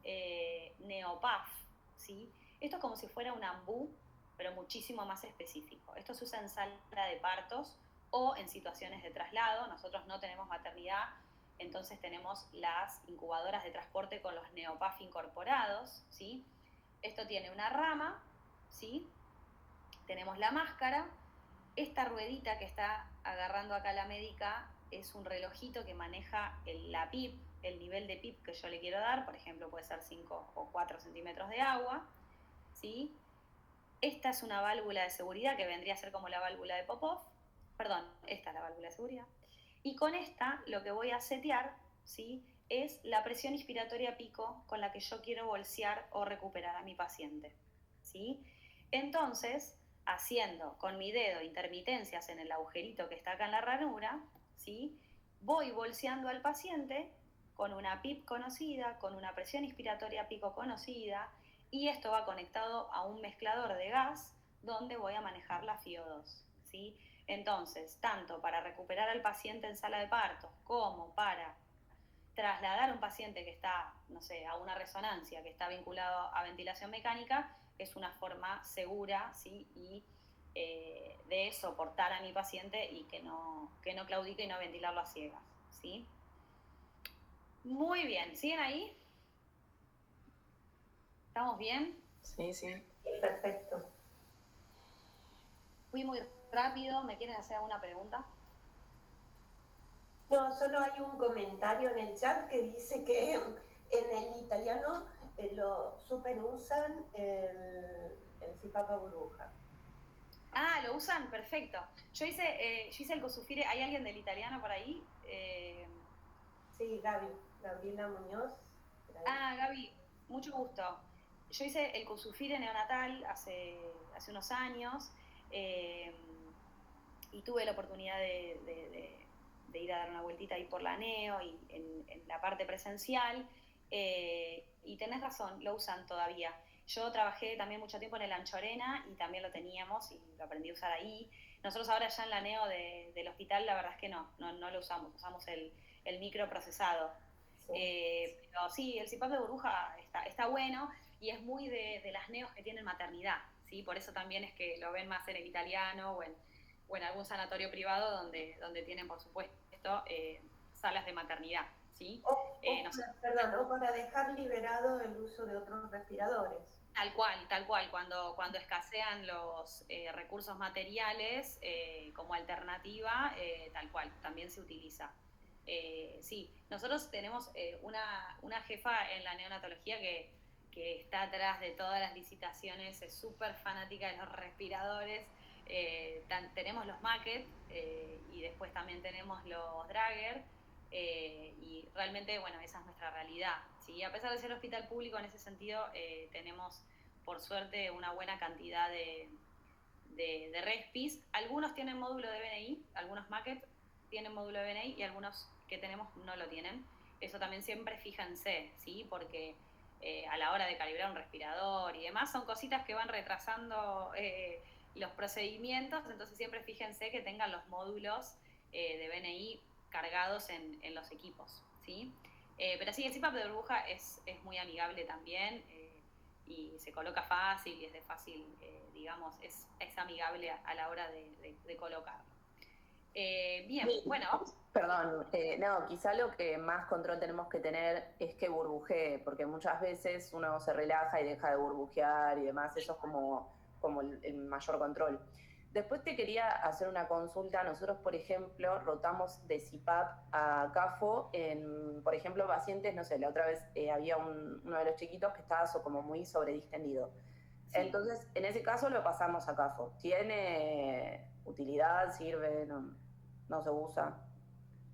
neopaf, ¿sí? Esto es como si fuera un ambú, pero muchísimo más específico. Esto se usa en sala de partos o en situaciones de traslado. Nosotros no tenemos maternidad, entonces tenemos las incubadoras de transporte con los neopaf incorporados, ¿sí? Esto tiene una rama, ¿sí? Tenemos la máscara. Esta ruedita que está agarrando acá la médica es un relojito que maneja la PIP, el nivel de PIP que yo le quiero dar, por ejemplo, puede ser 5 o 4 centímetros de agua, ¿sí? Esta es una válvula de seguridad que vendría a ser como la válvula de Popov, perdón, esta es la válvula de seguridad, y con esta lo que voy a setear, ¿sí? Es la presión inspiratoria pico con la que yo quiero bolsear o recuperar a mi paciente, ¿sí? Entonces, haciendo con mi dedo intermitencias en el agujerito que está acá en la ranura, ¿sí? Voy bolseando al paciente con una PIP conocida, con una presión inspiratoria pico conocida, y esto va conectado a un mezclador de gas donde voy a manejar la FiO2, ¿sí? Entonces, tanto para recuperar al paciente en sala de partos como para trasladar a un paciente que está, no sé, a una resonancia, que está vinculado a ventilación mecánica, es una forma segura, ¿sí? Y de soportar a mi paciente y que no claudique y no ventilarlo a ciegas, ¿sí? Muy bien, ¿siguen ahí? ¿Estamos bien? Sí, sí. Perfecto. Fui muy rápido, ¿me quieren hacer alguna pregunta? No, solo hay un comentario en el chat que dice que en el italiano lo super usan el cipapa burbuja. Ah, lo usan, perfecto. Yo hice el cosufire, ¿hay alguien del italiano por ahí? Sí, Gabriela Muñoz. Ah, Gaby, mucho gusto. Yo hice el cosufire neonatal hace unos años y tuve la oportunidad de ir a dar una vueltita ahí por la neo y en la parte presencial. Y tenés razón, lo usan todavía. Yo trabajé también mucho tiempo en el Anchorena y también lo teníamos y lo aprendí a usar ahí. Nosotros ahora ya en la neo del hospital la verdad es que no lo usamos el microprocesado. Sí. Pero sí, el CPAP de burbuja está bueno y es muy de las neos que tienen maternidad, ¿sí? Por eso también es que lo ven más en el italiano o en algún sanatorio privado donde tienen, por supuesto, salas de maternidad, ¿sí? O para dejar liberado el uso de otros respiradores. Tal cual, cuando escasean los recursos materiales como alternativa, tal cual, también se utiliza. Sí, nosotros tenemos una jefa en la neonatología que está atrás de todas las licitaciones, es súper fanática de los respiradores. Tenemos los Maquet y después también tenemos los Drager. Y realmente, bueno, esa es nuestra realidad, ¿sí? A pesar de ser hospital público, en ese sentido, tenemos, por suerte, una buena cantidad de respis. Algunos tienen módulo de BNI, algunos Maquet tienen módulo de BNI y algunos que tenemos no lo tienen. Eso también siempre fíjense, ¿sí? Porque a la hora de calibrar un respirador y demás, son cositas que van retrasando los procedimientos, entonces siempre fíjense que tengan los módulos de BNI cargados en los equipos, ¿sí? Pero sí, el CPAP de burbuja es muy amigable también y se coloca fácil y es de fácil, digamos, es amigable a la hora de colocarlo. Bien, bueno, vamos. Perdón, no, quizá lo que más control tenemos que tener es que burbujee, porque muchas veces uno se relaja y deja de burbujear y demás, eso es como el mayor control. Después te quería hacer una consulta. Nosotros, por ejemplo, rotamos de CPAP a CAFO en, por ejemplo, pacientes, no sé, la otra vez había uno de los chiquitos que estaba como muy sobredistendido. Sí. Entonces, en ese caso lo pasamos a CAFO. ¿Tiene utilidad? ¿Sirve? No se usa.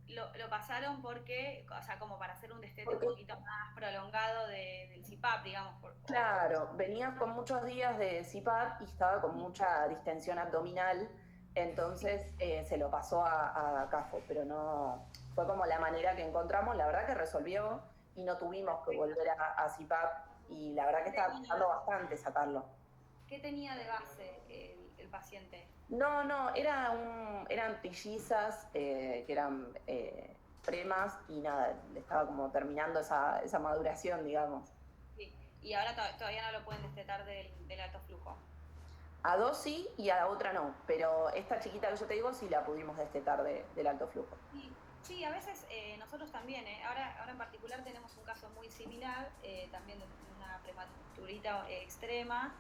Lo pasaron porque, o sea, como para hacer un destete un poquito más prolongado del CPAP, digamos. Claro, venía con muchos días de CPAP y estaba con mucha distensión abdominal, entonces se lo pasó a CAFO, pero no, fue como la manera que encontramos, la verdad que resolvió y no tuvimos que volver a CPAP y la verdad que estaba costando bastante sacarlo. ¿Qué tenía de base el paciente? No, eran trillizas que eran premas y nada, le estaba como terminando esa maduración, digamos. Sí, y ahora todavía no lo pueden destetar del alto flujo. A dos sí y a la otra no, pero esta chiquita que yo te digo sí la pudimos destetar del alto flujo. Sí, a veces nosotros también, ahora en particular tenemos un caso muy similar, también de una prematurita extrema,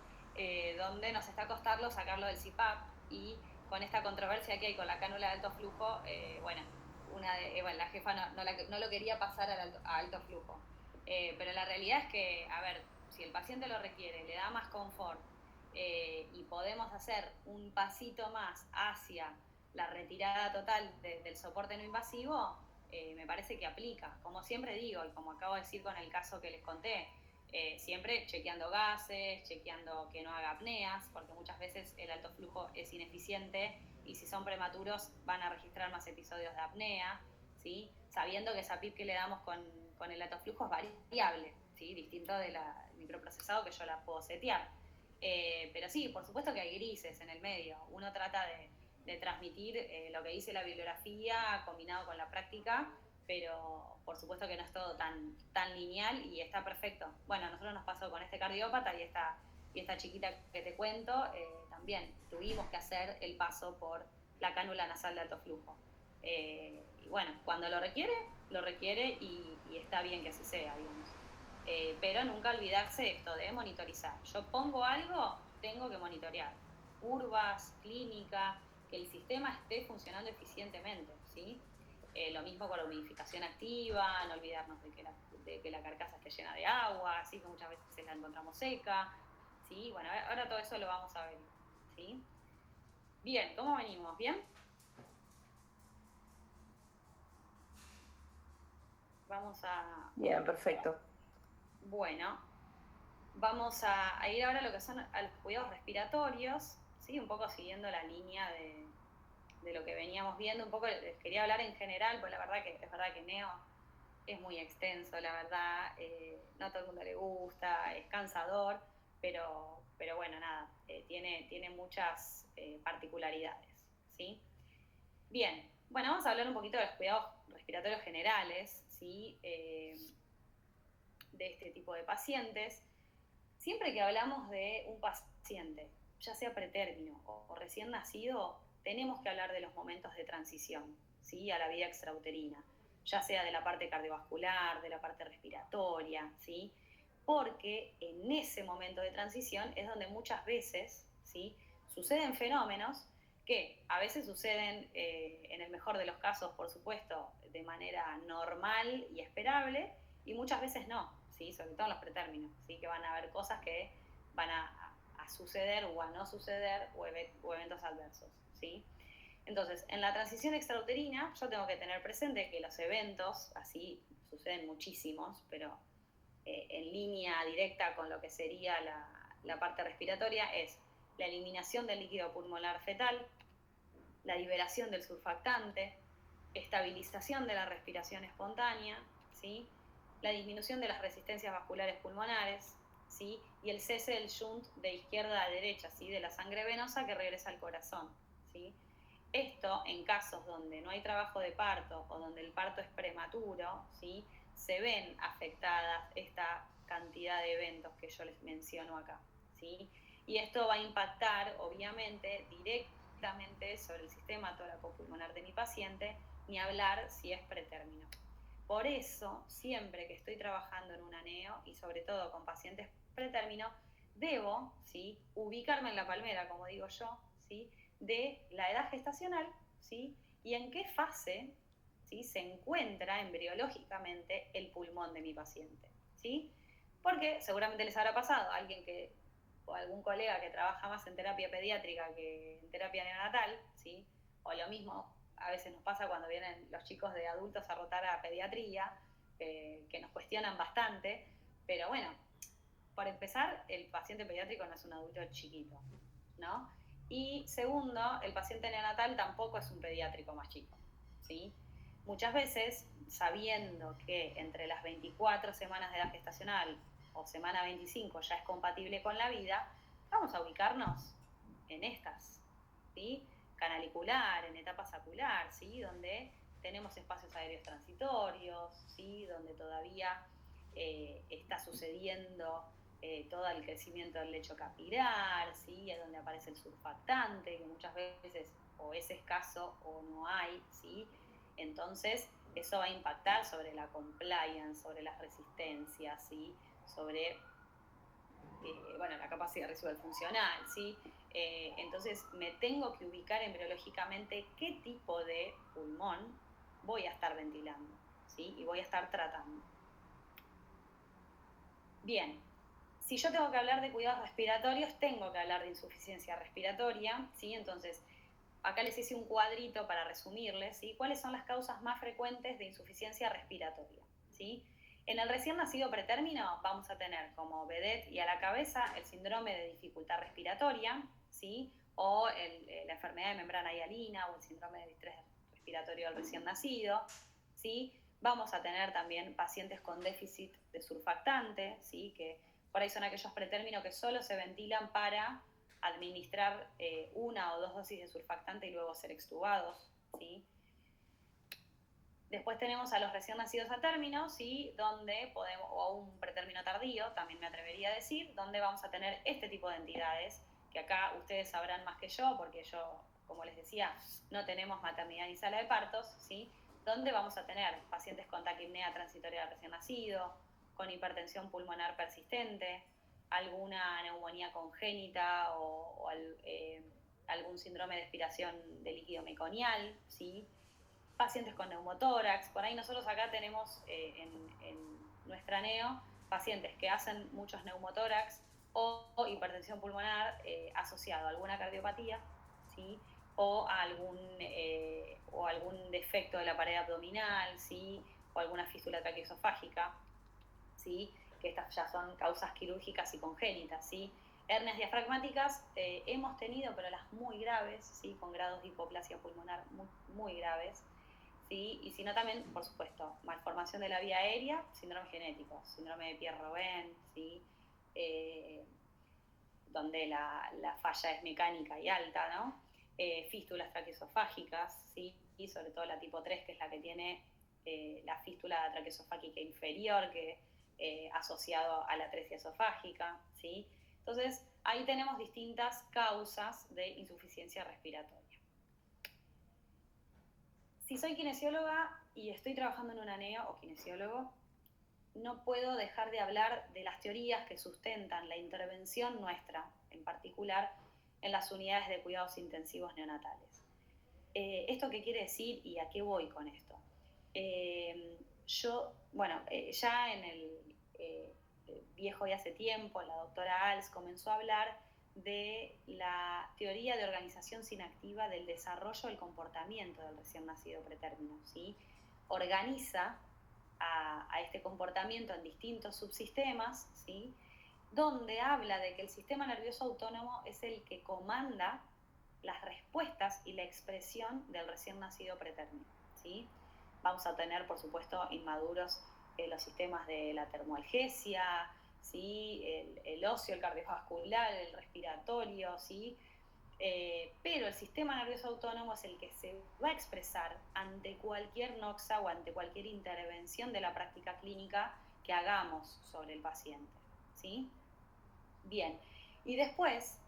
donde nos está costando sacarlo del CPAP y con esta controversia que hay con la cánula de alto flujo, bueno, la jefa no lo quería pasar a alto flujo. Pero la realidad es que, a ver, si el paciente lo requiere, le da más confort y podemos hacer un pasito más hacia la retirada total del soporte no invasivo, me parece que aplica. Como siempre digo, y como acabo de decir con el caso que les conté, siempre chequeando gases, chequeando que no haga apneas, porque muchas veces el alto flujo es ineficiente y si son prematuros van a registrar más episodios de apnea, ¿sí? Sabiendo que esa PIP que le damos con el alto flujo es variable, ¿sí? Distinto del microprocesado que yo la puedo setear. Pero sí, por supuesto que hay grises en el medio. Uno trata de transmitir lo que dice la bibliografía combinado con la práctica, pero por supuesto que no es todo tan lineal y está perfecto. Bueno, a nosotros nos pasó con este cardiópata y esta chiquita que te cuento, también tuvimos que hacer el paso por la cánula nasal de alto flujo. Y bueno, cuando lo requiere y está bien que así sea, digamos. Pero nunca olvidarse de esto, de monitorizar. Yo pongo algo, tengo que monitorear. Curvas, clínica, que el sistema esté funcionando eficientemente, ¿sí? Lo mismo con la humidificación activa, no olvidarnos de que la carcasa esté llena de agua, así que muchas veces la encontramos seca, ¿sí? Bueno, ahora todo eso lo vamos a ver, ¿sí? Bien, ¿cómo venimos? ¿Bien? Vamos a... Bien, perfecto. Bueno, vamos a ir ahora a lo que son a los cuidados respiratorios, ¿sí? Un poco siguiendo la línea de lo que veníamos viendo, un poco les quería hablar en general, porque la verdad que es verdad que Neo es muy extenso, la verdad, no a todo el mundo le gusta, es cansador, pero bueno, nada, tiene muchas particularidades, ¿sí? Bien, bueno, vamos a hablar un poquito de los cuidados respiratorios generales, ¿sí? De este tipo de pacientes. Siempre que hablamos de un paciente, ya sea pretérmino o recién nacido, tenemos que hablar de los momentos de transición, ¿sí? A la vida extrauterina, ya sea de la parte cardiovascular, de la parte respiratoria, ¿sí? porque en ese momento de transición es donde muchas veces, ¿sí?, suceden fenómenos que a veces suceden, en el mejor de los casos, por supuesto, de manera normal y esperable, y muchas veces no, ¿sí?, sobre todo en los pretérminos, ¿sí?, que van a haber cosas que van a suceder o a no suceder o eventos adversos, ¿sí? Entonces, en la transición extrauterina yo tengo que tener presente que los eventos, así suceden muchísimos, pero en línea directa con lo que sería la parte respiratoria, es la eliminación del líquido pulmonar fetal, la liberación del surfactante, estabilización de la respiración espontánea, ¿sí?, la disminución de las resistencias vasculares pulmonares, ¿sí?, y el cese del shunt de izquierda a derecha, ¿sí?, de la sangre venosa que regresa al corazón, ¿sí? Esto, en casos donde no hay trabajo de parto o donde el parto es prematuro, ¿sí?, se ven afectadas esta cantidad de eventos que yo les menciono acá, ¿sí? Y esto va a impactar, obviamente, directamente sobre el sistema tóraco-pulmonar de mi paciente, ni hablar si es pretérmino. Por eso, siempre que estoy trabajando en un aneo, y sobre todo con pacientes pretérmino, debo, ¿sí?, ubicarme en la palmera, como digo yo, ¿sí?, de la edad gestacional, ¿sí?, y en qué fase, ¿sí?, se encuentra embriológicamente el pulmón de mi paciente, ¿sí? Porque seguramente les habrá pasado a alguien que, o algún colega que trabaja más en terapia pediátrica que en terapia neonatal, ¿sí?, o lo mismo a veces nos pasa cuando vienen los chicos de adultos a rotar a pediatría, que nos cuestionan bastante, pero bueno, por empezar, el paciente pediátrico no es un adulto chiquito, ¿no? Y segundo, el paciente neonatal tampoco es un pediátrico más chico, ¿sí? Muchas veces, sabiendo que entre las 24 semanas de edad gestacional o semana 25 ya es compatible con la vida, vamos a ubicarnos en estas, ¿sí? Canalicular, en etapa sacular, ¿sí?, donde tenemos espacios aéreos transitorios, ¿sí?, donde todavía está sucediendo todo el crecimiento del lecho capilar, ¿sí?, es donde aparece el surfactante, que muchas veces o es escaso o no hay, ¿sí? Entonces, eso va a impactar sobre la compliance, sobre las resistencias, ¿sí?, sobre bueno, la capacidad residual funcional, ¿sí? Entonces, me tengo que ubicar embriológicamente qué tipo de pulmón voy a estar ventilando, ¿sí?, y voy a estar tratando. Bien, si yo tengo que hablar de cuidados respiratorios, tengo que hablar de insuficiencia respiratoria, ¿sí? Entonces, acá les hice un cuadrito para resumirles, ¿sí?, cuáles son las causas más frecuentes de insuficiencia respiratoria, ¿sí? En el recién nacido pretérmino vamos a tener como vedette y a la cabeza el síndrome de dificultad respiratoria, ¿sí?, o la enfermedad de membrana hialina o el síndrome de distrés respiratorio del recién nacido, ¿sí? Vamos a tener también pacientes con déficit de surfactante, ¿sí?, que por ahí son aquellos pretérminos que solo se ventilan para administrar una o dos dosis de surfactante y luego ser extubados, ¿sí? Después tenemos a los recién nacidos a término, ¿sí?, donde podemos, o a un pretérmino tardío, también me atrevería a decir, donde vamos a tener este tipo de entidades, que acá ustedes sabrán más que yo, porque yo, como les decía, no tenemos maternidad ni sala de partos, ¿sí?, donde vamos a tener pacientes con taquipnea transitoria del recién nacido, con hipertensión pulmonar persistente, alguna neumonía congénita o algún síndrome de expiración de líquido meconial, ¿sí?, pacientes con neumotórax. Por ahí nosotros acá tenemos en nuestra neo pacientes que hacen muchos neumotórax o hipertensión pulmonar asociado a alguna cardiopatía, ¿sí?, o a algún defecto de la pared abdominal, ¿sí?, o alguna fístula traqueosofágica, ¿sí?, que estas ya son causas quirúrgicas y congénitas, ¿sí? Hernias diafragmáticas hemos tenido, pero las muy graves, ¿sí?, con grados de hipoplasia pulmonar muy, muy graves, ¿sí? Y sino también, por supuesto, malformación de la vía aérea, síndrome genético, síndrome de Pierre-Robin, ¿sí?, donde la falla es mecánica y alta, ¿no? Fístulas traqueosofágicas, ¿sí?, y sobre todo la tipo 3, que es la que tiene la fístula traqueosofágica inferior, que asociado a la atresia esofágica, ¿sí? Entonces, ahí tenemos distintas causas de insuficiencia respiratoria. Si soy kinesióloga y estoy trabajando en un aneo o kinesiólogo, no puedo dejar de hablar de las teorías que sustentan la intervención nuestra, en particular en las unidades de cuidados intensivos neonatales. ¿Esto qué quiere decir y a qué voy con esto? Ya en el viejo y hace tiempo, la doctora Als comenzó a hablar de la teoría de organización sinactiva del desarrollo del comportamiento del recién nacido pretérmino, ¿sí? Organiza a este comportamiento en distintos subsistemas, ¿sí? Donde habla de que el sistema nervioso autónomo es el que comanda las respuestas y la expresión del recién nacido pretérmino, ¿sí? Vamos a tener, por supuesto, inmaduros los sistemas de la termoalgesia, ¿sí? El óseo, el cardiovascular, el respiratorio, ¿sí? Pero el sistema nervioso autónomo es el que se va a expresar ante cualquier noxa o ante cualquier intervención de la práctica clínica que hagamos sobre el paciente, ¿sí? Bien, y después,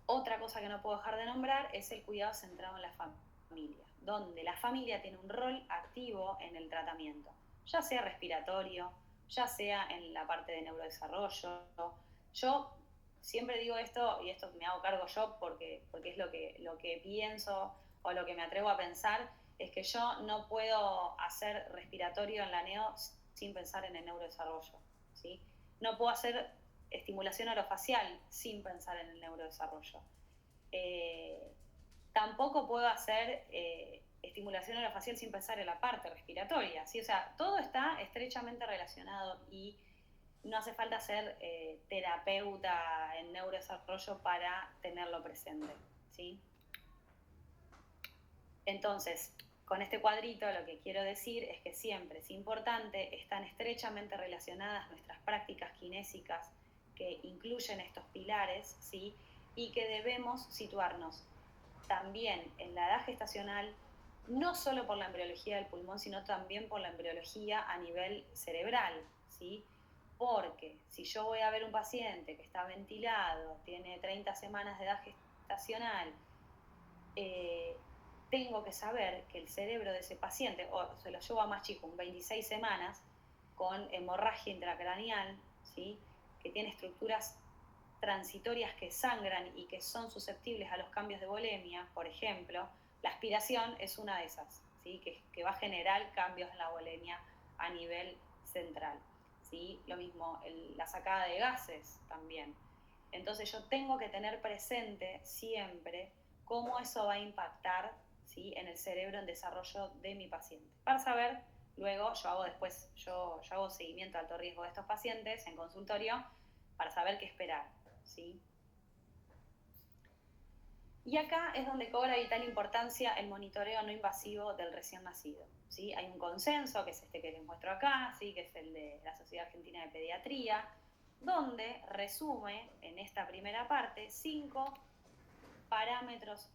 otra cosa que no puedo dejar de nombrar es el cuidado centrado en la familia, donde la familia tiene un rol activo en el tratamiento, ya sea respiratorio, ya sea en la parte de neurodesarrollo. Yo siempre digo esto, y esto me hago cargo yo porque es lo que pienso o lo que me atrevo a pensar, es que yo no puedo hacer respiratorio en la neo sin pensar en el neurodesarrollo, ¿sí? No puedo hacer estimulación orofacial sin pensar en el neurodesarrollo. Tampoco puedo hacer estimulación orofacial sin pensar en la parte respiratoria, ¿sí? O sea, todo está estrechamente relacionado y no hace falta ser terapeuta en neurodesarrollo para tenerlo presente, ¿sí? Entonces, con este cuadrito lo que quiero decir es que siempre es importante, están estrechamente relacionadas nuestras prácticas kinésicas que incluyen estos pilares, ¿sí? Y que debemos situarnos también en la edad gestacional, no solo por la embriología del pulmón, sino también por la embriología a nivel cerebral, ¿sí? Porque si yo voy a ver un paciente que está ventilado, tiene 30 semanas de edad gestacional, tengo que saber que el cerebro de ese paciente, o se lo llevo a más chico, 26 semanas, con hemorragia intracraneal, ¿sí? Que tiene estructuras transitorias que sangran y que son susceptibles a los cambios de volemia, por ejemplo, la aspiración es una de esas, ¿sí? que va a generar cambios en la volemia a nivel central, ¿sí? Lo mismo, la sacada de gases también. Entonces yo tengo que tener presente siempre cómo eso va a impactar, ¿sí? En el cerebro en desarrollo de mi paciente. Para saber, luego yo hago seguimiento de alto riesgo de estos pacientes en consultorio para saber qué esperar, ¿sí? Y acá es donde cobra vital importancia el monitoreo no invasivo del recién nacido, ¿sí? Hay un consenso, que es este que les muestro acá, ¿sí? Que es el de la Sociedad Argentina de Pediatría, donde resume en esta primera parte 5 parámetros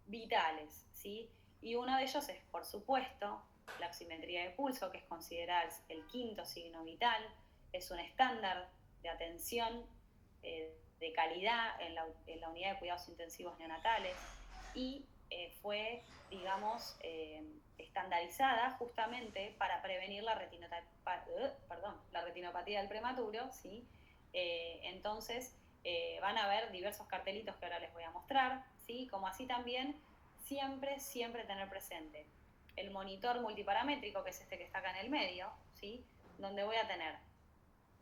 vitales, ¿sí? Y uno de ellos es, por supuesto, la oximetría de pulso, que es considerada el quinto signo vital, es un estándar de atención de calidad en la unidad de cuidados intensivos neonatales y fue, digamos, estandarizada justamente para prevenir la retinopatía del prematuro, ¿sí? Entonces, van a ver diversos cartelitos que ahora les voy a mostrar, ¿sí? Como así también, siempre tener presente el monitor multiparamétrico, que es este que está acá en el medio, ¿sí? Donde voy a tener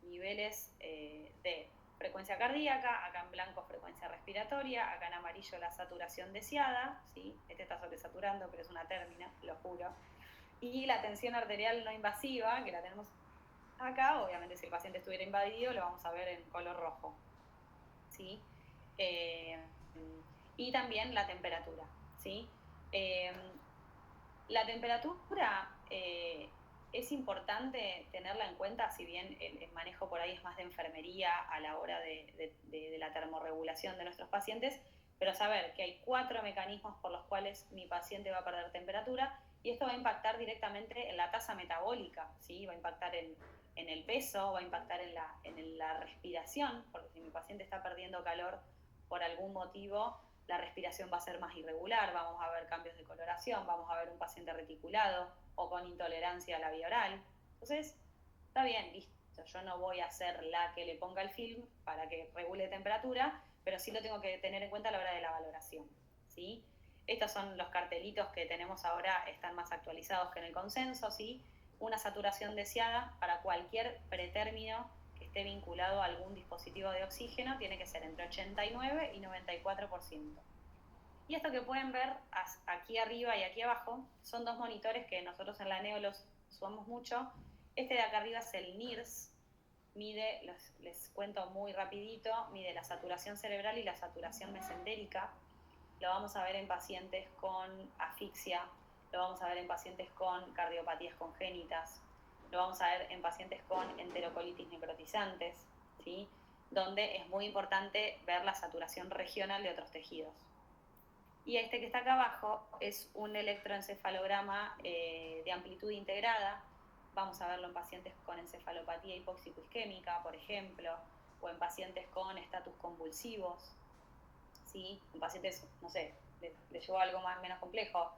niveles de frecuencia cardíaca, acá en blanco frecuencia respiratoria, acá en amarillo la saturación deseada, ¿sí? Este está sobresaturando, pero es una términa, lo juro. Y la tensión arterial no invasiva, que la tenemos acá, obviamente si el paciente estuviera invadido lo vamos a ver en color rojo, ¿sí? Y también la temperatura, ¿sí? La temperatura es importante tenerla en cuenta, si bien el manejo por ahí es más de enfermería a la hora de la termorregulación de nuestros pacientes, pero saber que hay 4 mecanismos por los cuales mi paciente va a perder temperatura y esto va a impactar directamente en la tasa metabólica, ¿sí? Va a impactar en el peso, va a impactar en la respiración, porque si mi paciente está perdiendo calor por algún motivo, la respiración va a ser más irregular, vamos a ver cambios de coloración, vamos a ver un paciente reticulado o con intolerancia a la vía oral, Entonces, está bien, listo, yo no voy a ser la que le ponga el film para que regule temperatura, pero sí lo tengo que tener en cuenta a la hora de la valoración, ¿sí? Estos son los cartelitos que tenemos ahora, están más actualizados que en el consenso, ¿sí? Una saturación deseada para cualquier pretérmino que esté vinculado a algún dispositivo de oxígeno tiene que ser entre 89 y 94%. Y esto que pueden ver aquí arriba y aquí abajo son dos monitores que nosotros en la NEO los usamos mucho. Este de acá arriba es el NIRS, mide, les cuento muy rapidito, mide la saturación cerebral y la saturación mesentérica. Lo vamos a ver en pacientes con asfixia, lo vamos a ver en pacientes con cardiopatías congénitas, lo vamos a ver en pacientes con enterocolitis necrotizantes, ¿sí? Donde es muy importante ver la saturación regional de otros tejidos. Y este que está acá abajo es un electroencefalograma de amplitud integrada. Vamos a verlo en pacientes con encefalopatía hipóxico-isquémica, por ejemplo, o en pacientes con estatus convulsivos, ¿sí? En pacientes, no sé, les llevó algo menos complejo.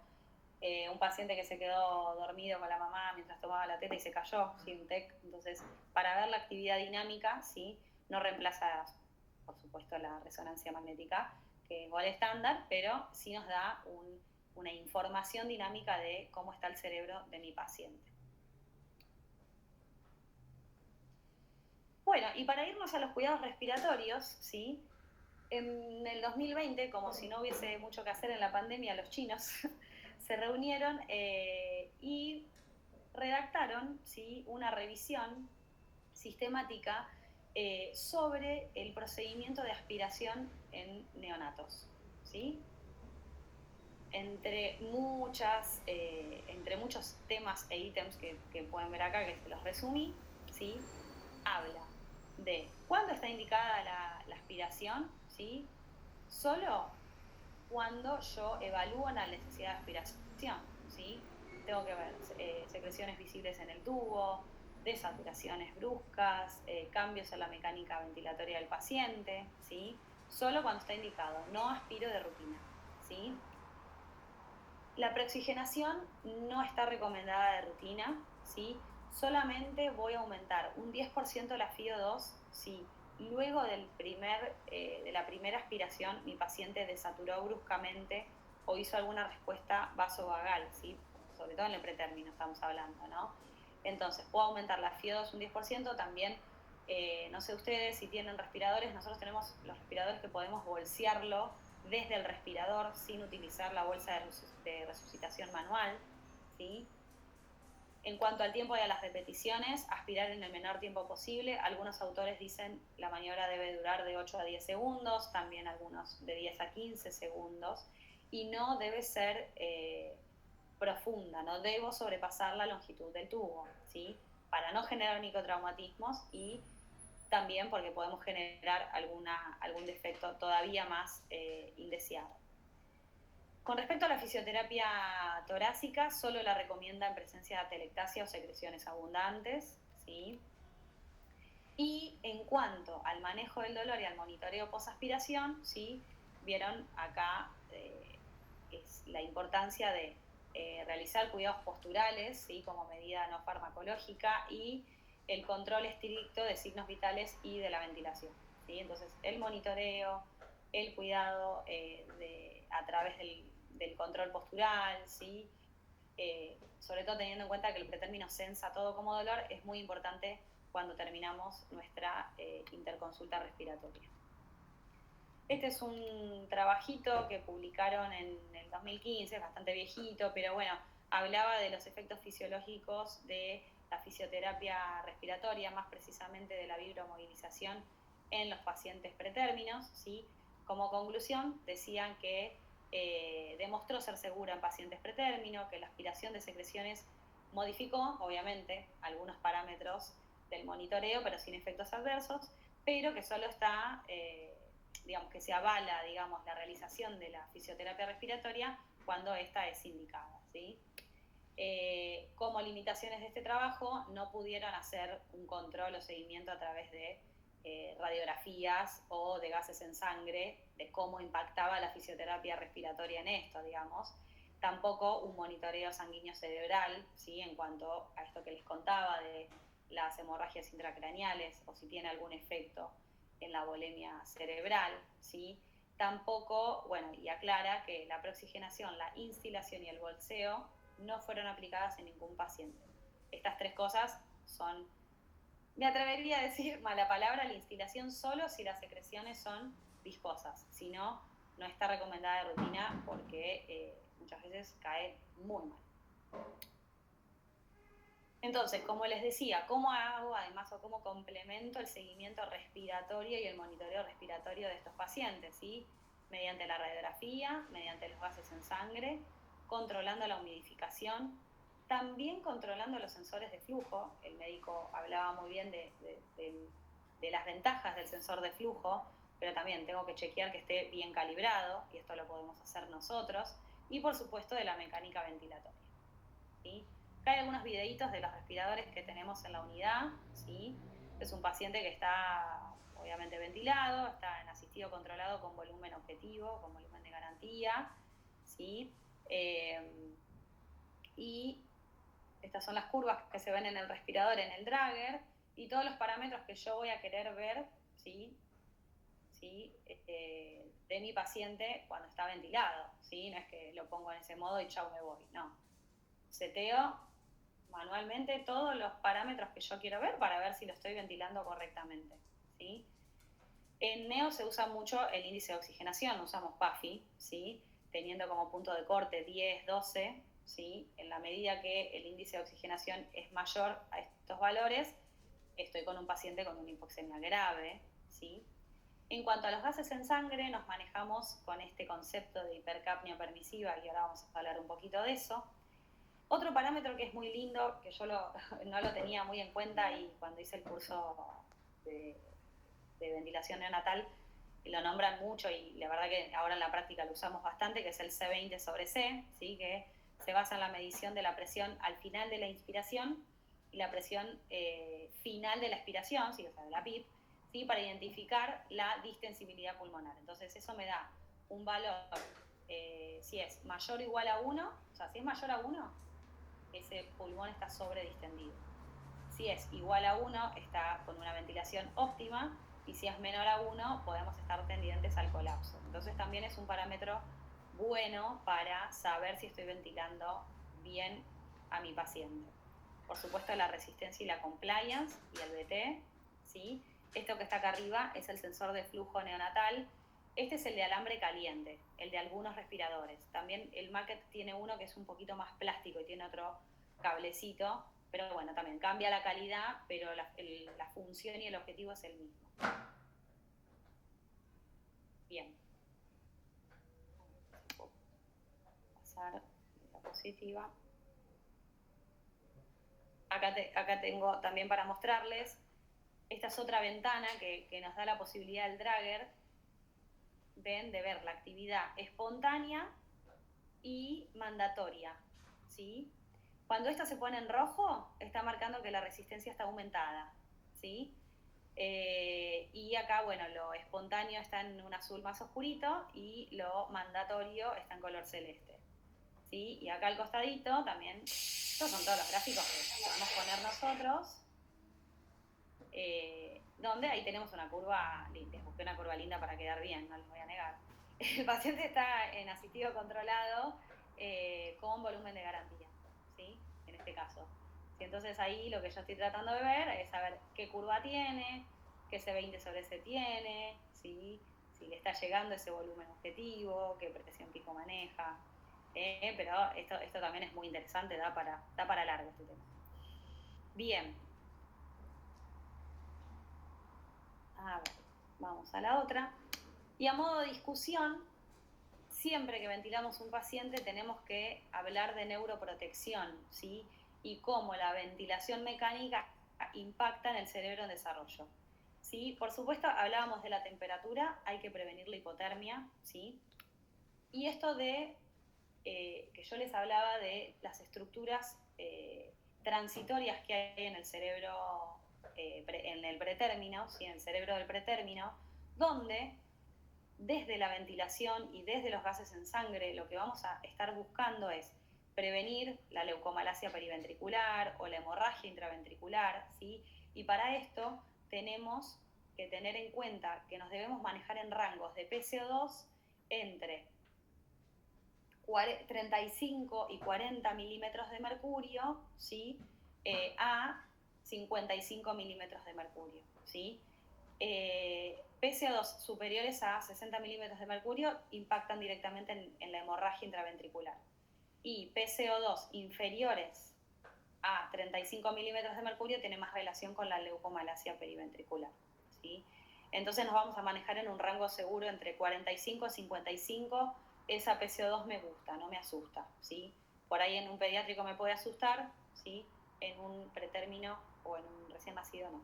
Un paciente que se quedó dormido con la mamá mientras tomaba la teta y se cayó, ¿sí? Un TEC. Entonces, para ver la actividad dinámica, ¿sí? No reemplaza, por supuesto, la resonancia magnética, que es igual estándar, pero sí nos da una información dinámica de cómo está el cerebro de mi paciente. Bueno, y para irnos a los cuidados respiratorios, ¿sí? En el 2020, como si no hubiese mucho que hacer en la pandemia, los chinos se reunieron y redactaron, ¿sí? Una revisión sistemática sobre el procedimiento de aspiración en neonatos, ¿sí? Entre muchos temas e ítems que pueden ver acá, que se los resumí, ¿sí? Habla de cuándo está indicada la aspiración, ¿sí? Solo cuando yo evalúo la necesidad de aspiración, ¿sí? Tengo que ver secreciones visibles en el tubo, desaturaciones bruscas, cambios en la mecánica ventilatoria del paciente, ¿sí? Solo cuando está indicado, no aspiro de rutina, ¿sí? La preoxigenación no está recomendada de rutina, ¿sí? Solamente voy a aumentar un 10% la FiO2 si luego de la primera aspiración mi paciente desaturó bruscamente o hizo alguna respuesta vasovagal, ¿sí? Sobre todo en el pretérmino estamos hablando, ¿no? Entonces, puedo aumentar la FiO2 un 10%, también, no sé ustedes si tienen respiradores, nosotros tenemos los respiradores que podemos bolsearlo desde el respirador sin utilizar la bolsa de resucitación manual, ¿sí? En cuanto al tiempo y a las repeticiones, aspirar en el menor tiempo posible. Algunos autores dicen la maniobra debe durar de 8 a 10 segundos, también algunos de 10 a 15 segundos, y no debe ser profunda, no debo sobrepasar la longitud del tubo, ¿sí? Para no generar microtraumatismos y también porque podemos generar algún defecto todavía más indeseado. Con respecto a la fisioterapia torácica, solo la recomienda en presencia de atelectasia o secreciones abundantes, ¿sí? Y en cuanto al manejo del dolor y al monitoreo posaspiración, ¿sí? Vieron acá es la importancia de realizar cuidados posturales, ¿sí? Como medida no farmacológica, y el control estricto de signos vitales y de la ventilación, ¿sí? Entonces, el monitoreo, el cuidado a través del control postural, ¿sí? Sobre todo teniendo en cuenta que el pretérmino sensa todo como dolor, es muy importante cuando terminamos nuestra interconsulta respiratoria. Este es un trabajito que publicaron en el 2015, es bastante viejito, pero bueno, hablaba de los efectos fisiológicos de la fisioterapia respiratoria, más precisamente de la vibromovilización en los pacientes pretérminos, ¿sí? Como conclusión, decían que demostró ser segura en pacientes pretérmino, que la aspiración de secreciones modificó, obviamente, algunos parámetros del monitoreo, pero sin efectos adversos, pero que solo está, digamos, que se avala, digamos, la realización de la fisioterapia respiratoria cuando esta es indicada, ¿sí? Como limitaciones de este trabajo, no pudieron hacer un control o seguimiento a través de radiografías o de gases en sangre, de cómo impactaba la fisioterapia respiratoria en esto, digamos. tampoco un monitoreo sanguíneo cerebral, ¿sí? En cuanto a esto que les contaba de las hemorragias intracraneales o si tiene algún efecto en la volemia cerebral, ¿sí? Tampoco, bueno, y aclara que la preoxigenación, la instilación y el bolseo no fueron aplicadas en ningún paciente. Estas 3 cosas son, me atrevería a decir mala palabra, la instilación solo si las secreciones son viscosas, si no, no está recomendada de rutina porque muchas veces cae muy mal. Entonces, como les decía, ¿cómo hago además o cómo complemento el seguimiento respiratorio y el monitoreo respiratorio de estos pacientes? ¿Sí? Mediante la radiografía, mediante los gases en sangre, controlando la humidificación, también controlando los sensores de flujo. El médico hablaba muy bien de las ventajas del sensor de flujo, pero también tengo que chequear que esté bien calibrado, y esto lo podemos hacer nosotros, y por supuesto de la mecánica ventilatoria, ¿sí? Acá hay algunos videitos de los respiradores que tenemos en la unidad, ¿sí? Es un paciente que está obviamente ventilado, está en asistido controlado con volumen objetivo, con volumen de garantía, ¿sí? Y estas son las curvas que se ven en el respirador, en el Drager, y todos los parámetros que yo voy a querer ver, ¿sí? De mi paciente cuando está ventilado, ¿sí? No es que lo pongo en ese modo y chau, me voy, no. Seteo manualmente todos los parámetros que yo quiero ver para ver si lo estoy ventilando correctamente, ¿sí? En Neo se usa mucho el índice de oxigenación, usamos PAFI, ¿sí? Teniendo como punto de corte 10, 12, ¿sí? En la medida que el índice de oxigenación es mayor a estos valores, estoy con un paciente con una hipoxemia grave, ¿sí? En cuanto a los gases en sangre, nos manejamos con este concepto de hipercapnia permisiva, y ahora vamos a hablar un poquito de eso. Otro parámetro que es muy lindo, que yo no lo tenía muy en cuenta, y cuando hice el curso de ventilación neonatal lo nombran mucho, y la verdad que ahora en la práctica lo usamos bastante, que es el C20/C, ¿sí? Que se basa en la medición de la presión al final de la inspiración y la presión final de la expiración, ¿sí? O sea, de la PIP, ¿sí? Para identificar la distensibilidad pulmonar. Entonces eso me da un valor, si es mayor o igual a 1, o sea, si es mayor a 1, ese pulmón está sobredistendido. Si es igual a 1, está con una ventilación óptima, y si es menor a 1, podemos estar tendientes al colapso. Entonces también es un parámetro bueno para saber si estoy ventilando bien a mi paciente. Por supuesto, la resistencia y la compliance y el BT, ¿sí? Esto que está acá arriba es el sensor de flujo neonatal. Este es el de alambre caliente, el de algunos respiradores. También el Macket tiene uno que es un poquito más plástico y tiene otro cablecito, pero bueno, también cambia la calidad, pero la función y el objetivo es el mismo. Bien. Pasar la diapositiva. Acá tengo también para mostrarles, esta es otra ventana que nos da la posibilidad del Drager, ven, de ver la actividad espontánea y mandatoria, ¿sí? Cuando esta se pone en rojo, está marcando que la resistencia está aumentada, ¿sí? Y acá, bueno, lo espontáneo está en un azul más oscurito y lo mandatorio está en color celeste, ¿sí? Y acá al costadito también, estos son todos los gráficos que podemos poner nosotros, donde ahí tenemos una curva, les busqué una curva linda para quedar bien, no les voy a negar. El paciente está en asistido controlado con volumen de garantía, ¿sí? En este caso. ¿Sí? Entonces ahí lo que yo estoy tratando de ver es saber qué curva tiene, qué C20/C tiene, ¿sí? Si le está llegando ese volumen objetivo, qué presión pico maneja. Pero esto también es muy interesante, da para largo este tema. Bien. A ver, vamos a la otra. Y a modo de discusión, siempre que ventilamos un paciente tenemos que hablar de neuroprotección, ¿sí? Y cómo la ventilación mecánica impacta en el cerebro en desarrollo, ¿sí? Por supuesto, hablábamos de la temperatura, hay que prevenir la hipotermia, ¿sí? Y esto de, que yo les hablaba de las estructuras transitorias que hay en el cerebro, en el pretérmino, ¿sí? En el cerebro del pretérmino, donde desde la ventilación y desde los gases en sangre, lo que vamos a estar buscando es prevenir la leucomalacia periventricular o la hemorragia intraventricular, ¿sí? Y para esto tenemos que tener en cuenta que nos debemos manejar en rangos de PCO2 entre 35 y 40 milímetros de mercurio, ¿sí? A 55 milímetros de mercurio, ¿sí? PCO2 superiores a 60 milímetros de mercurio impactan directamente en la hemorragia intraventricular. Y PCO2 inferiores a 35 milímetros de mercurio tiene más relación con la leucomalacia periventricular, ¿sí? Entonces nos vamos a manejar en un rango seguro entre 45 y 55. Esa PCO2 me gusta, no me asusta, ¿sí? Por ahí en un pediátrico me puede asustar, ¿sí? En un pretérmino o en un recién nacido no,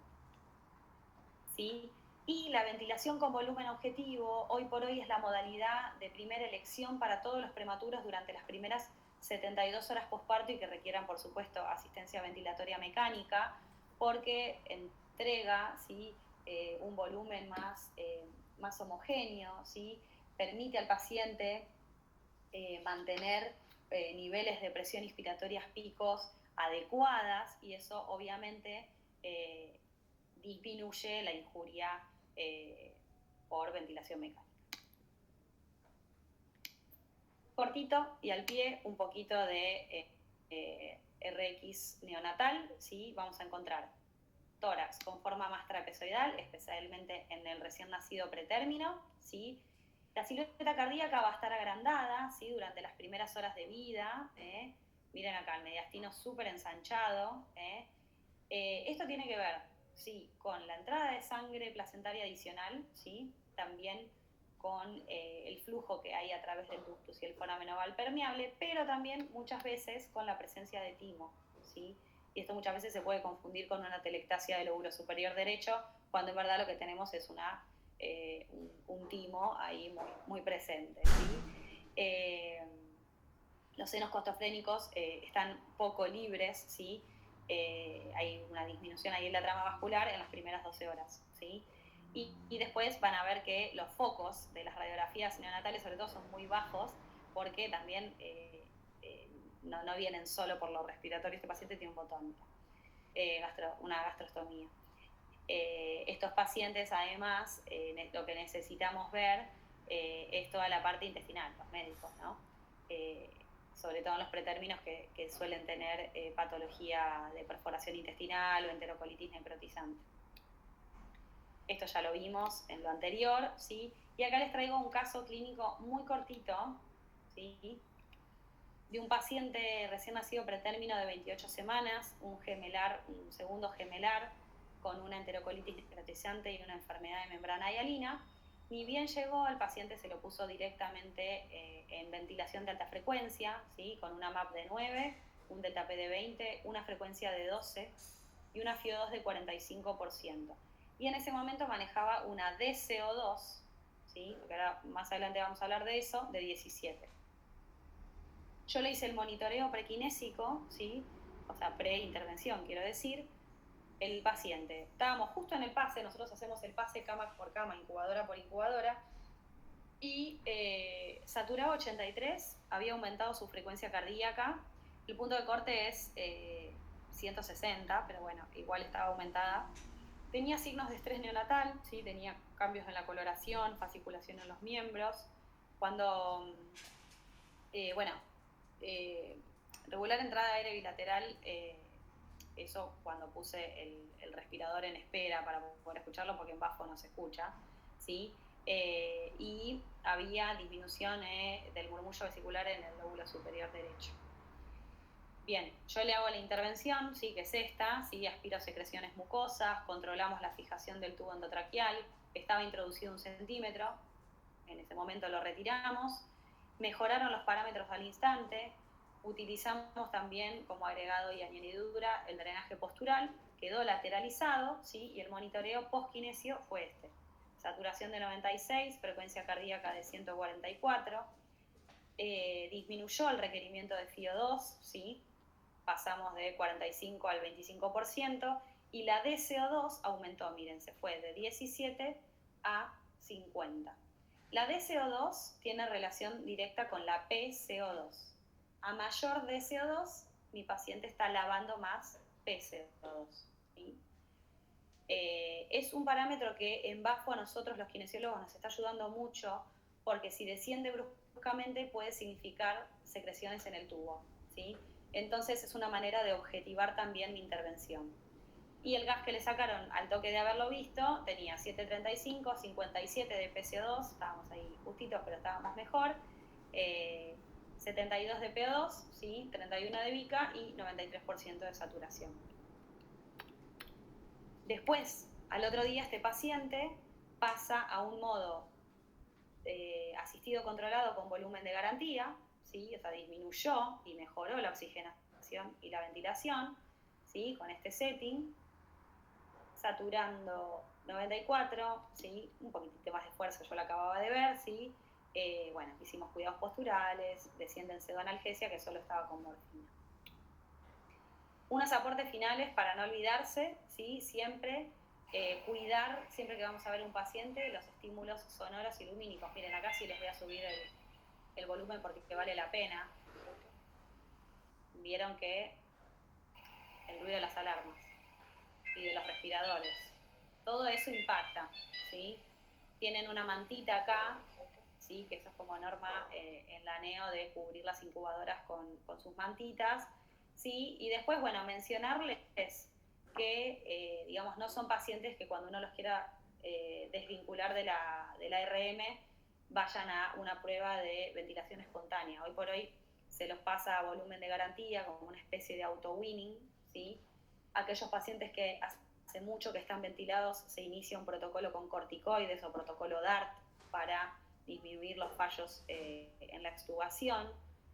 ¿sí? Y la ventilación con volumen objetivo, hoy por hoy es la modalidad de primera elección para todos los prematuros durante las primeras 72 horas posparto y que requieran, por supuesto, asistencia ventilatoria mecánica, porque entrega, ¿sí? Un volumen más homogéneo, ¿sí? Permite al paciente mantener niveles de presión inspiratorias picos adecuadas y eso obviamente disminuye la injuria por ventilación mecánica. Cortito y al pie, un poquito de RX neonatal, ¿sí? Vamos a encontrar tórax con forma más trapezoidal, especialmente en el recién nacido pretérmino, ¿sí? La silueta cardíaca va a estar agrandada, ¿sí? Durante las primeras horas de vida. Miren acá, el mediastino súper ensanchado. Esto tiene que ver, sí, con la entrada de sangre placentaria adicional, ¿sí? También con el flujo que hay a través del ductus y el foramen oval permeable, pero también muchas veces con la presencia de timo, ¿sí? Y esto muchas veces se puede confundir con una telectasia del lóbulo superior derecho, cuando en verdad lo que tenemos es un timo ahí muy presente, ¿sí? Los senos costofrénicos están poco libres, ¿sí? Hay una disminución ahí en la trama vascular en las primeras 12 horas, ¿sí? Y después van a ver que los focos de las radiografías neonatales sobre todo son muy bajos porque también no vienen solo por lo respiratorio, este paciente tiene un botón, una gastrostomía. Estos pacientes además lo que necesitamos ver es toda la parte intestinal, los médicos, ¿no? Sobre todo en los pretérminos que suelen tener patología de perforación intestinal o enterocolitis necrotizante. Esto ya lo vimos en lo anterior, ¿sí? Y acá les traigo un caso clínico muy cortito, ¿sí? De un paciente recién nacido pretérmino de 28 semanas, un segundo gemelar, con una enterocolitis necrotizante y una enfermedad de membrana hialina. Ni bien llegó, el paciente se lo puso directamente en ventilación de alta frecuencia, ¿sí? Con una MAP de 9, un delta P de 20, una frecuencia de 12 y una FiO2 de 45%. Y en ese momento manejaba una DCO2, ¿sí? Porque ahora más adelante vamos a hablar de eso, de 17. Yo le hice el monitoreo prequinésico, ¿sí? O sea, preintervención, quiero decir. El paciente, estábamos justo en el pase, nosotros hacemos el pase cama por cama, incubadora por incubadora, y saturaba 83, había aumentado su frecuencia cardíaca, el punto de corte es 160, pero bueno, igual estaba aumentada. Tenía signos de estrés neonatal, ¿sí? Tenía cambios en la coloración, fasciculación en los miembros. Cuando, regular entrada aire bilateral, eso cuando puse el respirador en espera para poder escucharlo, porque en bajo no se escucha, ¿sí? Y había disminución del murmullo vesicular en el lóbulo superior derecho. Bien, yo le hago la intervención, ¿sí? Que es esta, ¿sí? Aspiro secreciones mucosas, controlamos la fijación del tubo endotraqueal, estaba introducido 1 centímetro, en ese momento lo retiramos, mejoraron los parámetros al instante, utilizamos también como agregado y añadidura el drenaje postural, quedó lateralizado, ¿sí? Y el monitoreo postquinesio fue este. Saturación de 96, frecuencia cardíaca de 144, disminuyó el requerimiento de FiO2, ¿sí? Pasamos de 45 al 25%, y la DCO2 aumentó, miren, se fue de 17 a 50. La DCO2 tiene relación directa con la PCO2. A mayor DCO2, mi paciente está lavando más PCO2. ¿Sí? Es un parámetro que en BAFO a nosotros los kinesiólogos nos está ayudando mucho, porque si desciende bruscamente puede significar secreciones en el tubo, ¿sí? Entonces es una manera de objetivar también mi intervención. Y el gas que le sacaron al toque de haberlo visto tenía 735, 57 de PCO2, estábamos ahí justitos, pero estábamos mejor, 72 de PO2, ¿sí? 31 de Vica y 93% de saturación. Después, al otro día, este paciente pasa a un modo asistido controlado con volumen de garantía, ¿sí? O sea, disminuyó y mejoró la oxigenación y la ventilación, ¿sí? Con este setting, saturando 94, ¿sí? Un poquitito más de esfuerzo, yo lo acababa de ver, ¿sí? Bueno, hicimos cuidados posturales, desciende en pseudoanalgesia, que solo estaba con morfina. Unos aportes finales para no olvidarse, ¿sí? Siempre cuidar, siempre que vamos a ver un paciente, los estímulos sonoros y lumínicos. Miren, acá sí les voy a subir el volumen porque vale la pena. Vieron que el ruido de las alarmas y de los respiradores, todo eso impacta, ¿sí? Tienen una mantita acá, ¿sí? Que eso es como norma en la NEO de cubrir las incubadoras con sus mantitas, ¿sí? Y después, bueno, mencionarles que, digamos, no son pacientes que cuando uno los quiera desvincular de la RM vayan a una prueba de ventilación espontánea. Hoy por hoy se los pasa a volumen de garantía como una especie de auto-winning, ¿sí? Aquellos pacientes que hace mucho que están ventilados se inicia un protocolo con corticoides o protocolo DART para disminuir los fallos en la extubación,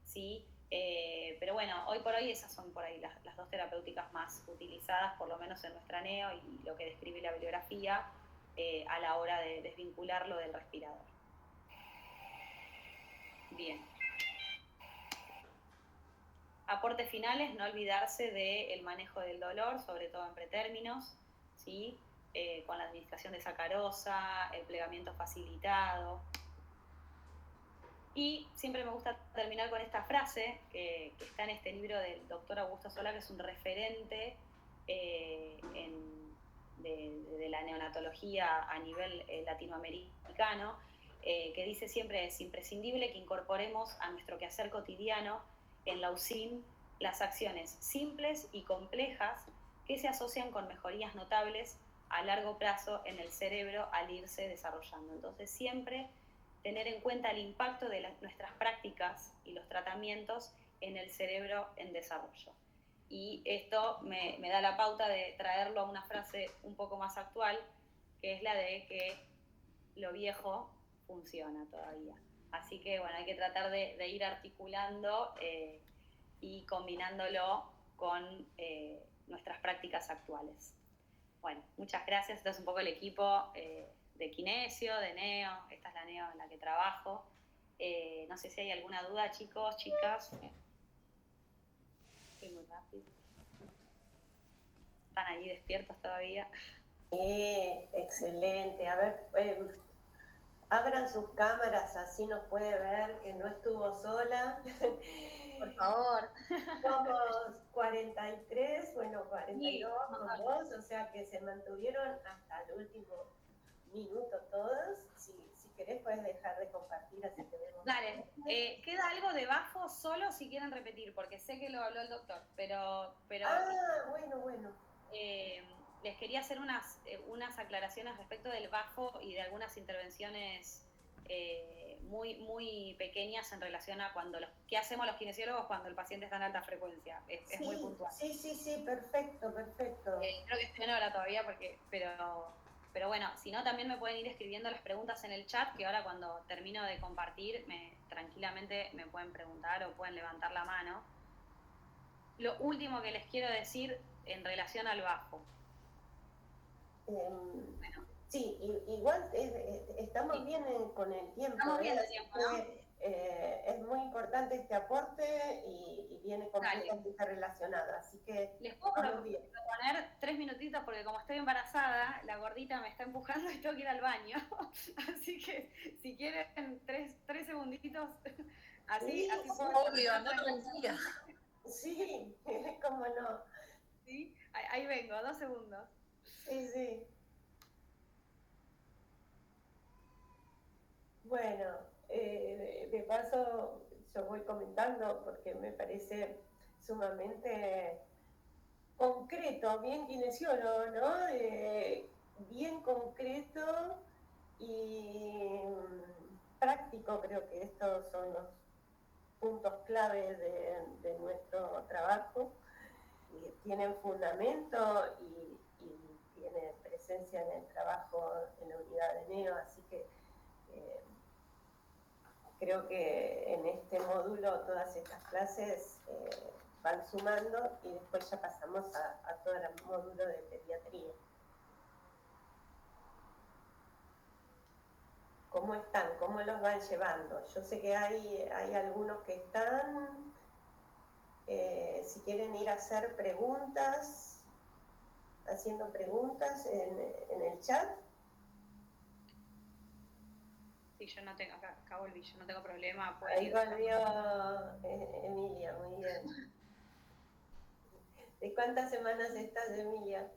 ¿sí? Pero bueno, hoy por hoy esas son por ahí las dos terapéuticas más utilizadas, por lo menos en nuestra NEO y lo que describe la bibliografía a la hora de desvincularlo del respirador. Bien. Aportes finales, no olvidarse del manejo del dolor, sobre todo en pretérminos, ¿sí? Con la administración de sacarosa, el plegamiento facilitado. Y siempre me gusta terminar con esta frase que está en este libro del doctor Augusto Solá, que es un referente de la neonatología a nivel latinoamericano, que dice siempre: es imprescindible que incorporemos a nuestro quehacer cotidiano en la UCIN las acciones simples y complejas que se asocian con mejorías notables a largo plazo en el cerebro al irse desarrollando. Entonces siempre tener en cuenta el impacto de nuestras prácticas y los tratamientos en el cerebro en desarrollo. Y esto me da la pauta de traerlo a una frase un poco más actual, que es la de que lo viejo funciona todavía. Así que bueno, hay que tratar de ir articulando y combinándolo con nuestras prácticas actuales. Bueno, muchas gracias. Este es un poco el equipo de Kinesio, de NEO. Esta es la NEO en la que trabajo. No sé si hay alguna duda, chicos, chicas. Estoy muy rápido. ¿Están ahí despiertos todavía? Excelente. A ver, abran sus cámaras, así nos puede ver que no estuvo sola. Por favor. Somos 43, bueno, 42 con vos, o sea que se mantuvieron hasta el último minuto todos. Si querés puedes dejar de compartir, así te vemos. Dale, queda algo de bajo solo si quieren repetir, porque sé que lo habló el doctor, pero bueno. Les quería hacer unas aclaraciones respecto del bajo y de algunas intervenciones muy pequeñas en relación a qué hacemos los kinesiólogos cuando el paciente está en alta frecuencia. Es muy puntual. Sí, perfecto. Creo que estoy en hora todavía, pero bueno, si no, también me pueden ir escribiendo las preguntas en el chat, que ahora cuando termino de compartir, tranquilamente me pueden preguntar o pueden levantar la mano. Lo último que les quiero decir en relación al bajo. Bueno. Sí, igual estamos bien con el tiempo. Estamos bien el tiempo, ¿no? Es muy importante este aporte y viene completamente relacionado, así que les puedo proponer 3 minutitos porque como estoy embarazada, la gordita me está empujando y tengo que ir al baño. Así que si quieren 3 segunditos, así, Sí, así puedo. Obvio, no tranquila. Sí, cómo no. ¿Sí? Ahí vengo, 2 segundos. Sí, sí. Bueno, de paso yo voy comentando porque me parece sumamente concreto, bien kinesiólogo, ¿no? Bien concreto y práctico, creo que estos son los puntos clave de nuestro trabajo. Tienen fundamento y tienen presencia en el trabajo en la unidad de NEO, así que creo que en este módulo todas estas clases van sumando y después ya pasamos a todo el módulo de pediatría. ¿Cómo están? ¿Cómo los van llevando? Yo sé que hay algunos que están, si quieren ir a hacer preguntas, haciendo preguntas en el chat. Sí, yo no tengo, acá volví, yo no tengo problema. Ahí volvió Emilia, muy bien. ¿De cuántas semanas estás, Emilia?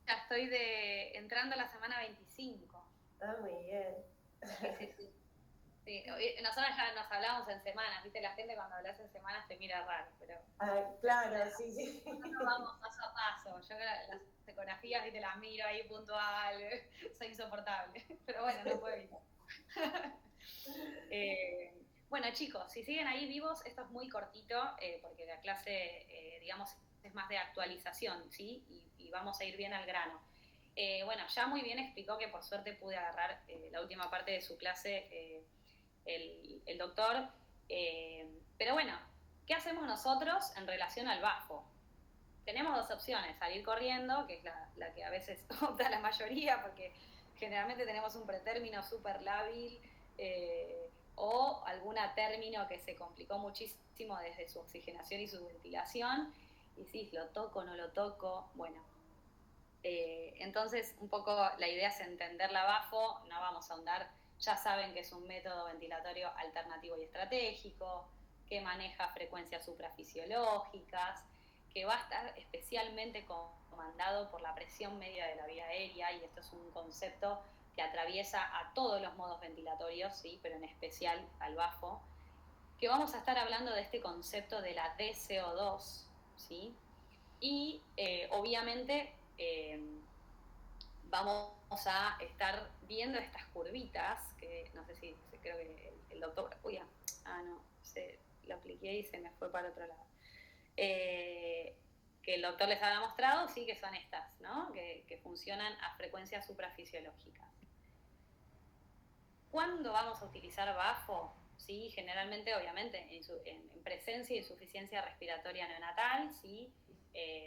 Ya estoy entrando a la semana 25. Ah, muy bien. Sí. Nosotros ya nos hablamos en semanas, ¿viste? La gente cuando hablas en semanas te mira raro, pero... Claro, sí. Nosotros vamos paso a paso. Yo las ecografías, ¿viste? Las miro ahí puntual, soy insoportable, pero bueno, no puedo evitar. Bueno, chicos, si siguen ahí vivos, esto es muy cortito, porque la clase, digamos, es más de actualización, ¿sí? Y vamos a ir bien al grano. Bueno, ya muy bien explicó que por suerte pude agarrar la última parte de su clase el doctor. Pero bueno, ¿qué hacemos nosotros en relación al bafo? Tenemos 2 opciones, salir corriendo, que es la que a veces opta la mayoría, porque generalmente tenemos un pretérmino súper lábil, o alguna término que se complicó muchísimo desde su oxigenación y su ventilación, y sí, lo toco, no lo toco, bueno. Entonces, un poco la idea es entender la bafo, no vamos a ahondar, ya saben que es un método ventilatorio alternativo y estratégico, que maneja frecuencias suprafisiológicas, que va a estar especialmente comandado por la presión media de la vía aérea, y esto es un concepto que atraviesa a todos los modos ventilatorios, ¿sí? Pero en especial al bafo, que vamos a estar hablando de este concepto de la DCO2, ¿sí? Y obviamente vamos a estar viendo estas curvitas, que no sé si creo que el doctor, no, lo apliqué y se me fue para otro lado. Que el doctor les había mostrado, sí, que son estas, ¿no? Que funcionan a frecuencias suprafisiológicas. ¿Cuándo vamos a utilizar bafo? Sí, generalmente, obviamente, en presencia de insuficiencia respiratoria neonatal, ¿sí?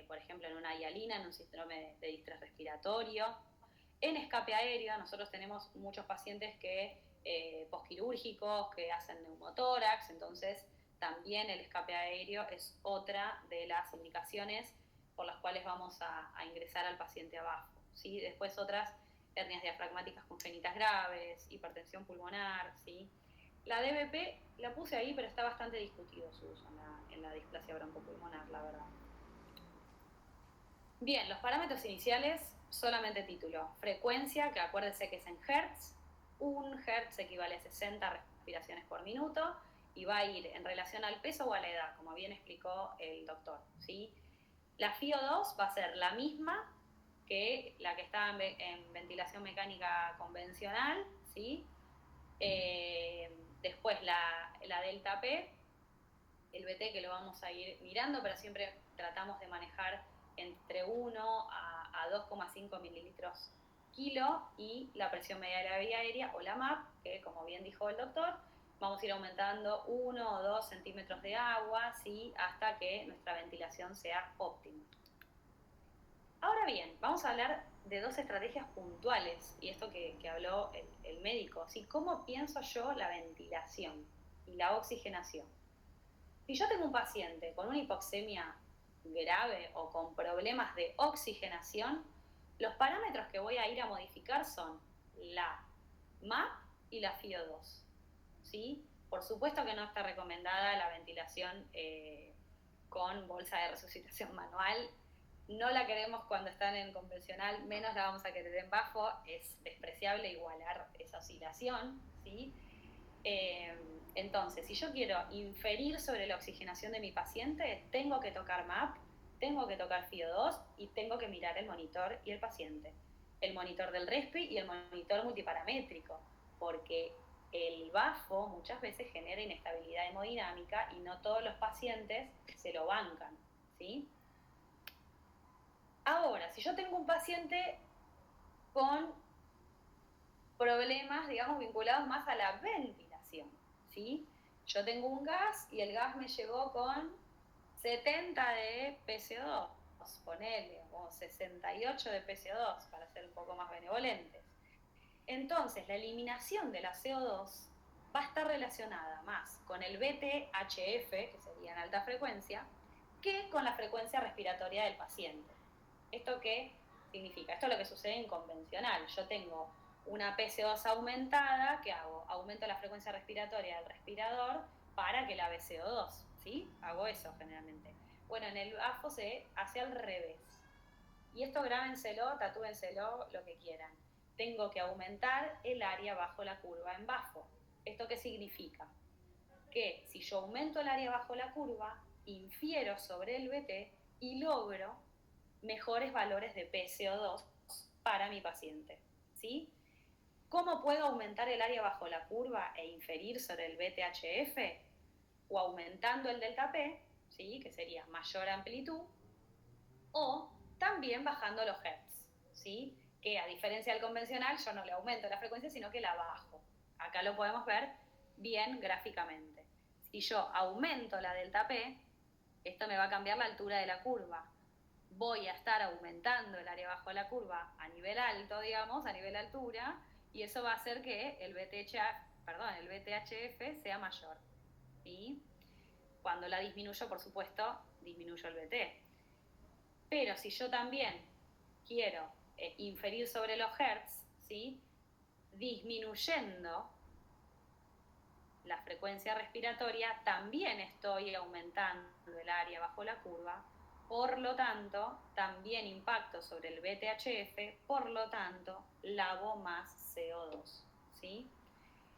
Por ejemplo, en una hialina, en un síndrome de distrés respiratorio. En escape aéreo, nosotros tenemos muchos pacientes que posquirúrgicos, que hacen neumotórax, entonces también el escape aéreo es otra de las indicaciones por las cuales vamos a ingresar al paciente a bafo, ¿sí? Después otras, hernias diafragmáticas congénitas graves, hipertensión pulmonar, ¿sí? La DBP la puse ahí, pero está bastante discutido su uso en la displasia broncopulmonar, la verdad. Bien, los parámetros iniciales, solamente título. Frecuencia, que acuérdense que es en Hertz. 1 Hertz equivale a 60 respiraciones por minuto y va a ir en relación al peso o a la edad, como bien explicó el doctor, ¿sí? La FiO2 va a ser la misma que la que está en ventilación mecánica convencional, ¿sí? Después la delta P, el BT que lo vamos a ir mirando, pero siempre tratamos de manejar entre 1 a 2,5 mililitros kilo, y la presión media de la vía aérea o la MAP, que como bien dijo el doctor, vamos a ir aumentando 1 o 2 centímetros de agua, ¿sí? Hasta que nuestra ventilación sea óptima. Ahora bien, vamos a hablar de 2 estrategias puntuales, y esto que habló el médico, ¿sí? ¿Cómo pienso yo la ventilación y la oxigenación? Si yo tengo un paciente con una hipoxemia grave o con problemas de oxigenación, Los parámetros que voy a ir a modificar son la MAP y la FIO2, ¿sí? Por supuesto que no está recomendada la ventilación con bolsa de resucitación manual. No la queremos cuando están en convencional, menos la vamos a querer en bajo. Es despreciable igualar esa oscilación, ¿sí? Entonces, si yo quiero inferir sobre la oxigenación de mi paciente, tengo que tocar MAP, tengo que tocar FIO2 y tengo que mirar el monitor y el paciente. El monitor del RESPI y el monitor multiparamétrico, porque el bafo muchas veces genera inestabilidad hemodinámica y no todos los pacientes se lo bancan, ¿sí? Ahora, si yo tengo un paciente con problemas, digamos, vinculados más a la ventilación, ¿sí? Yo tengo un gas y el gas me llegó con 70 de PCO2, ponele, o 68 de PCO2, para ser un poco más benevolentes. Entonces, la eliminación de la CO2 va a estar relacionada más con el VT-HF, que sería en alta frecuencia, que con la frecuencia respiratoria del paciente. ¿Esto qué significa? Esto es lo que sucede en convencional. Yo tengo una PCO2 aumentada, ¿qué hago? Aumento la frecuencia respiratoria del respirador para que la CO2, ¿sí? Hago eso generalmente. Bueno, en el bafo se hace al revés. Y esto grábenselo, tatúenselo, lo que quieran. Tengo que aumentar el área bajo la curva en bafo. ¿Esto qué significa? Que si yo aumento el área bajo la curva, infiero sobre el VT y logro mejores valores de PCO2 para mi paciente, ¿sí? ¿Cómo puedo aumentar el área bajo la curva e inferir sobre el VT-HF? O aumentando el delta P, ¿sí? Que sería mayor amplitud, o también bajando los hertz, ¿sí? Que a diferencia del convencional, yo no le aumento la frecuencia, sino que la bajo. Acá lo podemos ver bien gráficamente. Si yo aumento la delta P, esto me va a cambiar la altura de la curva. Voy a estar aumentando el área bajo la curva a nivel alto, digamos, a nivel altura, y eso va a hacer que el VT-HF sea mayor. ¿Sí? Cuando la disminuyo, por supuesto, disminuyo el VT. Pero si yo también quiero inferir sobre los hertz, ¿sí? Disminuyendo la frecuencia respiratoria, también estoy aumentando el área bajo la curva, por lo tanto, también impacto sobre el VT-HF, por lo tanto, lavo más CO2, ¿sí?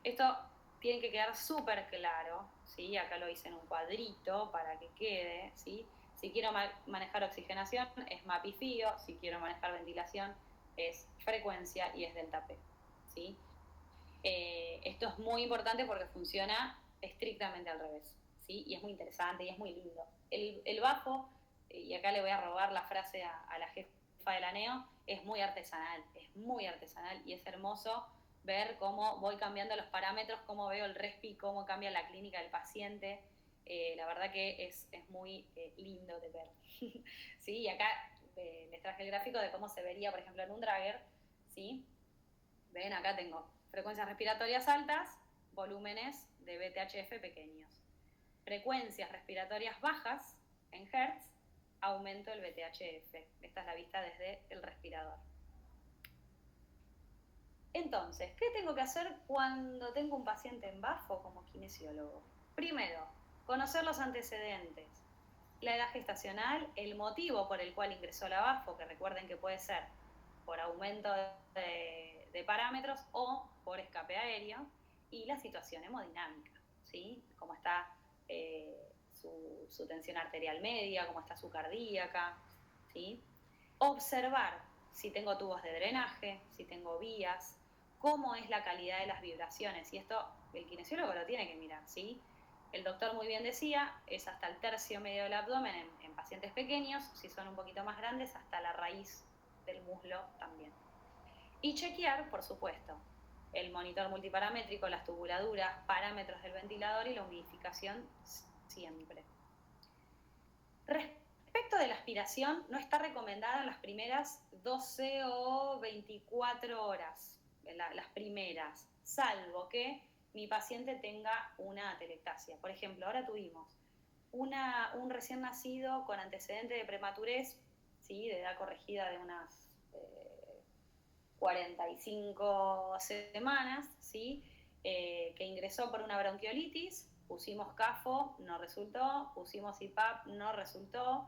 Esto tiene que quedar súper claro, ¿sí? Acá lo hice en un cuadrito para que quede, ¿sí? Si quiero manejar oxigenación es MAP y FIO, si quiero manejar ventilación es frecuencia y es delta P, ¿sí? Esto es muy importante porque funciona estrictamente al revés, ¿sí? Y es muy interesante y es muy lindo. El bafo, y acá le voy a robar la frase a la jefa de la NEO, es muy artesanal y es hermoso ver cómo voy cambiando los parámetros, cómo veo el respi, cómo cambia la clínica del paciente. La verdad que es muy lindo de ver. ¿Sí? Y acá les traje el gráfico de cómo se vería, por ejemplo, en un dragger, ¿sí? Ven, acá tengo frecuencias respiratorias altas, volúmenes de VT-HF pequeños. Frecuencias respiratorias bajas en Hertz, aumento el VT-HF. Esta es la vista desde el respirador. Entonces, ¿qué tengo que hacer cuando tengo un paciente en bafo como kinesiólogo? Primero, conocer los antecedentes, la edad gestacional, el motivo por el cual ingresó la bafo, que recuerden que puede ser por aumento de parámetros o por escape aéreo, y la situación hemodinámica, ¿sí? Cómo está su tensión arterial media, cómo está su cardíaca, ¿sí? Observar si tengo tubos de drenaje, si tengo vías, cómo es la calidad de las vibraciones, y esto el kinesiólogo lo tiene que mirar, ¿sí? El doctor muy bien decía, es hasta el tercio medio del abdomen en pacientes pequeños, si son un poquito más grandes, hasta la raíz del muslo también. Y chequear, por supuesto, el monitor multiparamétrico, las tubuladuras, parámetros del ventilador y la humidificación siempre. Respecto de la aspiración, no está recomendada en las primeras 12 o 24 horas, las primeras, salvo que mi paciente tenga una atelectasia. Por ejemplo, ahora tuvimos un recién nacido con antecedente de prematurez, ¿sí? De edad corregida de unas 45 semanas, ¿sí? Que ingresó por una bronquiolitis, pusimos CAFO, no resultó, pusimos CPAP, no resultó,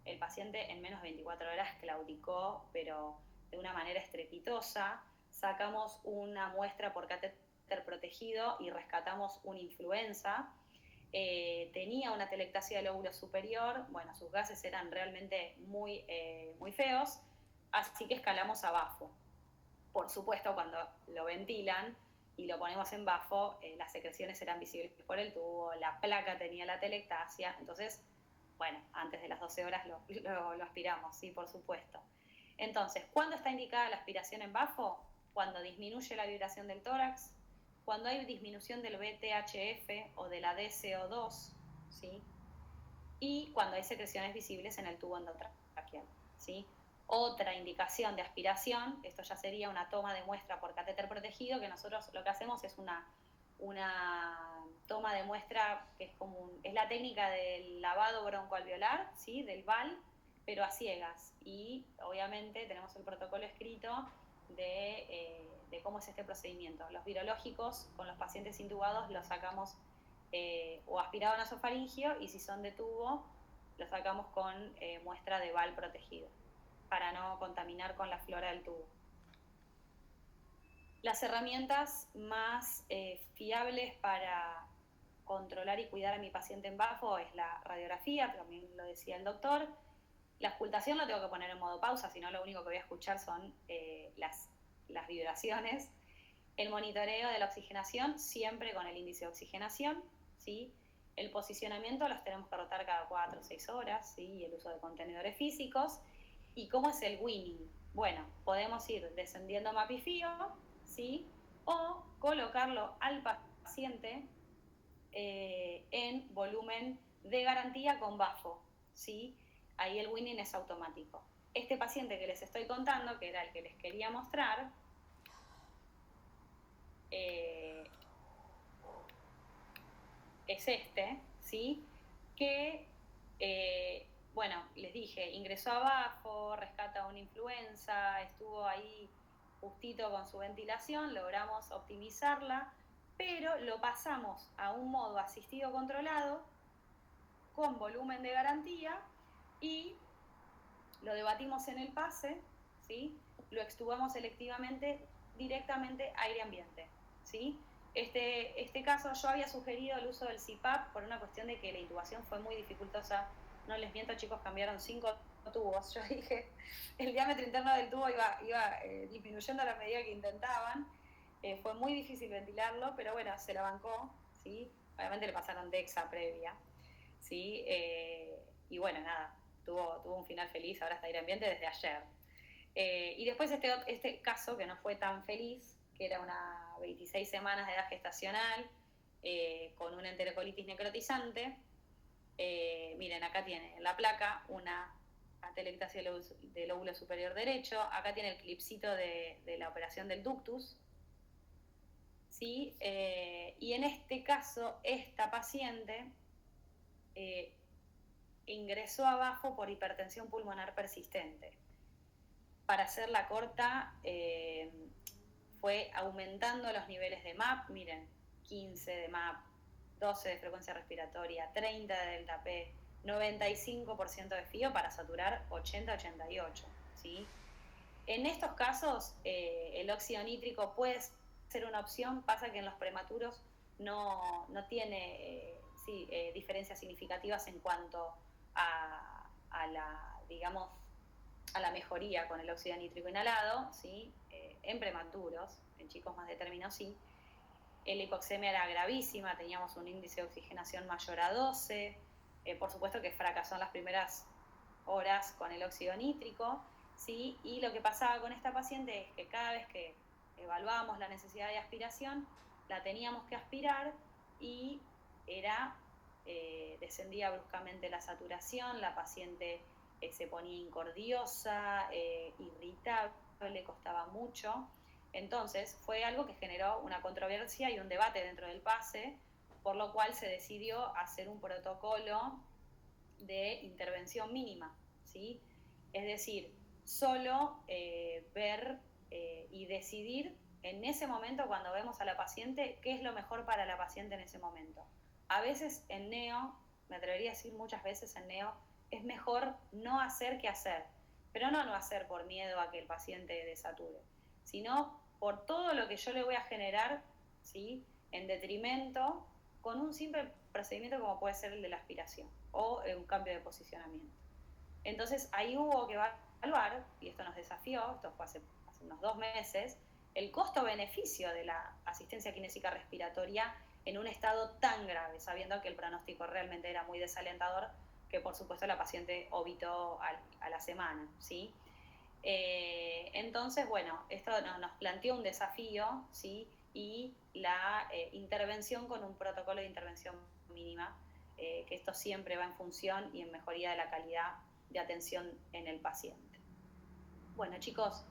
el paciente en menos de 24 horas claudicó, pero de una manera estrepitosa, sacamos una muestra por catéter protegido y rescatamos una influenza, tenía una telectasia del lóbulo superior, bueno, sus gases eran realmente muy feos, así que escalamos a BAFO. Por supuesto, cuando lo ventilan y lo ponemos en BAFO, las secreciones eran visibles por el tubo, la placa tenía la telectasia, entonces, bueno, antes de las 12 horas lo aspiramos, sí, por supuesto. Entonces, ¿cuándo está indicada la aspiración en BAFO? Cuando disminuye la vibración del tórax, cuando hay disminución del BTHF o de la DCO2, ¿sí? Y cuando hay secreciones visibles en el tubo endotraqueal, ¿sí? Otra indicación de aspiración, esto ya sería una toma de muestra por catéter protegido, que nosotros lo que hacemos es una toma de muestra que es la técnica del lavado broncoalveolar, ¿sí? Del VAL, pero a ciegas. Y obviamente tenemos el protocolo escrito de cómo es este procedimiento. Los virológicos con los pacientes intubados los sacamos o aspirado nasofaringio, y si son de tubo, los sacamos con muestra de VAL protegido, para no contaminar con la flora del tubo. Las herramientas más fiables para controlar y cuidar a mi paciente en BAFO es la radiografía, también lo decía el doctor. La auscultación lo tengo que poner en modo pausa, si no lo único que voy a escuchar son las vibraciones. El monitoreo de la oxigenación, siempre con el índice de oxigenación, ¿sí? El posicionamiento los tenemos que rotar cada 4 o 6 horas, ¿sí? Y el uso de contenedores físicos. ¿Y cómo es el winning? Bueno, podemos ir descendiendo mapifío, ¿sí? O colocarlo al paciente en volumen de garantía con BAFO, ¿sí? Ahí el winning es automático. Este paciente que les estoy contando, que era el que les quería mostrar, es este, ¿sí? Que, bueno, les dije, ingresó a BAFO, rescata una influenza, estuvo ahí justito con su ventilación, logramos optimizarla, pero lo pasamos a un modo asistido controlado con volumen de garantía y lo debatimos en el pase, ¿sí? Lo extubamos selectivamente directamente aire ambiente, ¿sí? Este caso yo había sugerido el uso del CPAP por una cuestión de que la intubación fue muy dificultosa. No les miento, chicos, cambiaron 5 tubos. Yo dije, el diámetro interno del tubo iba disminuyendo a la medida que intentaban. Fue muy difícil ventilarlo, pero bueno, se la bancó, ¿sí? Obviamente le pasaron Dexa previa, ¿sí? Y bueno, nada, tuvo un final feliz, ahora está aire ambiente desde ayer. Y después este caso que no fue tan feliz, que era una 26 semanas de edad gestacional, con una enterocolitis necrotizante. Miren, acá tiene en la placa una atelectasia del lóbulo superior derecho, acá tiene el clipcito de la operación del ductus, ¿sí? Y en este caso, esta paciente ingresó a BAFO por hipertensión pulmonar persistente. Para hacerla corta, fue aumentando los niveles de MAP, miren, 15 de MAP, 12 de frecuencia respiratoria, 30 de delta P, 95% de FIO para saturar 80-88, ¿sí? En estos casos, el óxido nítrico puede ser una opción, pasa que en los prematuros no tiene diferencias significativas en cuanto a la mejoría con el óxido nítrico inhalado, ¿sí? En prematuros, en chicos más de término sí. La hipoxemia era gravísima, teníamos un índice de oxigenación mayor a 12, por supuesto que fracasó en las primeras horas con el óxido nítrico, ¿sí? Y lo que pasaba con esta paciente es que cada vez que evaluábamos la necesidad de aspiración, la teníamos que aspirar y descendía bruscamente la saturación, la paciente se ponía incordiosa, irritable, costaba mucho. Entonces fue algo que generó una controversia y un debate dentro del PASE, por lo cual se decidió hacer un protocolo de intervención mínima, ¿sí? Es decir, solo ver y decidir en ese momento, cuando vemos a la paciente, qué es lo mejor para la paciente en ese momento. A veces en neo, me atrevería a decir muchas veces en neo, es mejor no hacer que hacer, pero no hacer por miedo a que el paciente desature, sino por todo lo que yo le voy a generar, ¿sí?, en detrimento con un simple procedimiento como puede ser el de la aspiración o un cambio de posicionamiento. Entonces ahí hubo que evaluar, y esto nos desafió, esto fue hace unos 2 meses, el costo-beneficio de la asistencia kinésica respiratoria en un estado tan grave, sabiendo que el pronóstico realmente era muy desalentador, que por supuesto la paciente obitó a la semana, ¿sí? Entonces, bueno, esto nos planteó un desafío, ¿sí?, y la intervención con un protocolo de intervención mínima, que esto siempre va en función y en mejoría de la calidad de atención en el paciente. Bueno, chicos,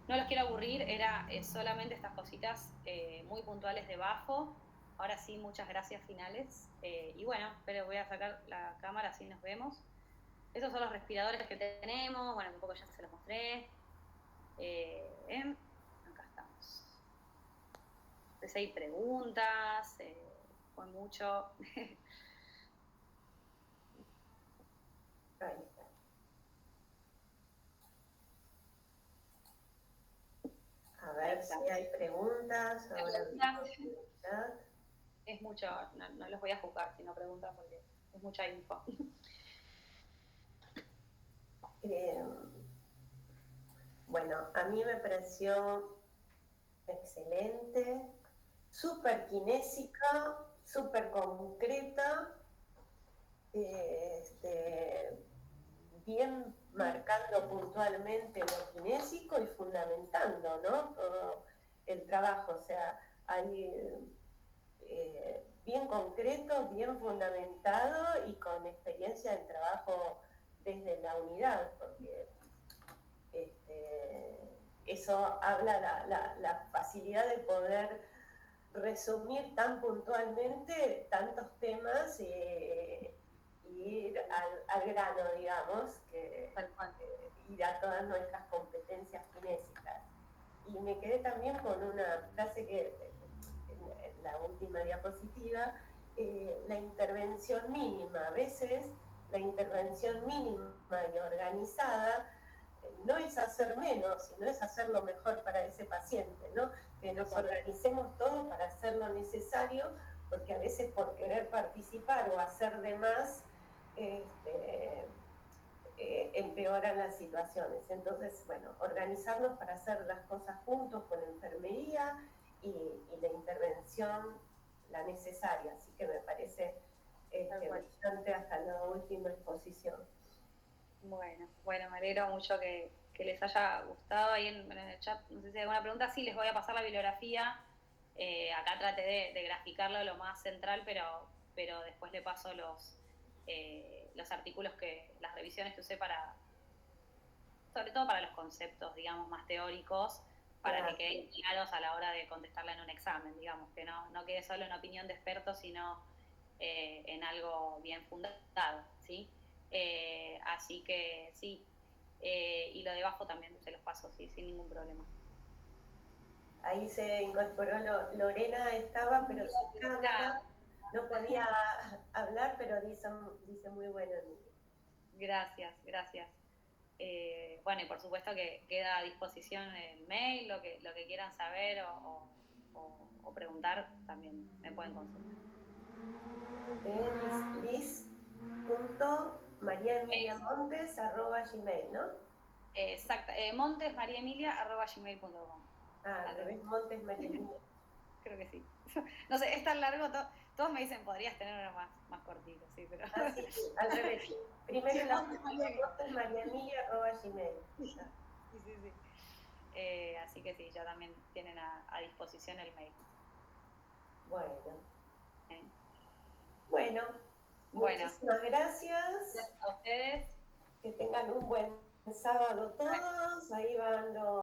no los quiero aburrir, era solamente estas cositas muy puntuales de bajo. Ahora sí, muchas gracias finales. Y bueno, pero voy a sacar la cámara, así nos vemos. Esos son los respiradores que tenemos, bueno, un poco ya se los mostré. Acá estamos. Entonces hay preguntas, fue mucho. Ahí está. A ver si hay preguntas. Ahora es mucho, no los voy a juzgar si no preguntan porque es mucha info. Bueno, a mí me pareció excelente, súper kinésica, súper concreta, bien marcando puntualmente lo kinésico y fundamentando, ¿no?, todo el trabajo. O sea, hay bien concreto, bien fundamentado y con experiencia de trabajo desde la unidad, porque eso habla la facilidad de poder resumir tan puntualmente tantos temas y ir al grano, digamos, que ir a todas nuestras competencias kinésicas. Y me quedé también con una frase que en la última diapositiva, la intervención mínima. A veces la intervención mínima y organizada no es hacer menos, sino es hacer lo mejor para ese paciente, ¿no? Que nos organicemos todos para hacer lo necesario, porque a veces por querer participar o hacer de más, empeoran las situaciones. Entonces, bueno, organizarnos para hacer las cosas juntos con enfermería y la intervención, la necesaria. Así que me parece bastante hasta la última exposición. Bueno, me alegro mucho que les haya gustado. Ahí en el chat, no sé si hay alguna pregunta, sí, les voy a pasar la bibliografía. Acá traté de graficarlo lo más central, pero después le paso los artículos, las revisiones que usé sobre todo para los conceptos, digamos, más teóricos, para que queden claros a la hora de contestarla en un examen, digamos, que no quede solo en opinión de expertos, sino en algo bien fundado, ¿sí? Así que sí, y lo de bajo también se los paso, sí, sin ningún problema. Ahí se incorporó Lorena, estaba, pero su cámara no podía hablar, pero dice muy bueno. Gracias. Bueno, y por supuesto que queda a disposición el mail, lo que quieran saber o preguntar, también me pueden consultar. liz.mariaemiliamontes@gmail, ¿no? Exacto, montesmariaemilia@gmail.com. Al revés, Montes María Emilia. Creo que sí. No sé, es tan largo, todos me dicen, podrías tener uno más cortito, sí, pero... Sí, al revés. Primero la montesmariaemilia@gmail. Sí. Así que sí, ya también tienen a disposición el mail. Bueno, muchísimas gracias. Gracias a ustedes. Que tengan un buen sábado todos. Ahí van los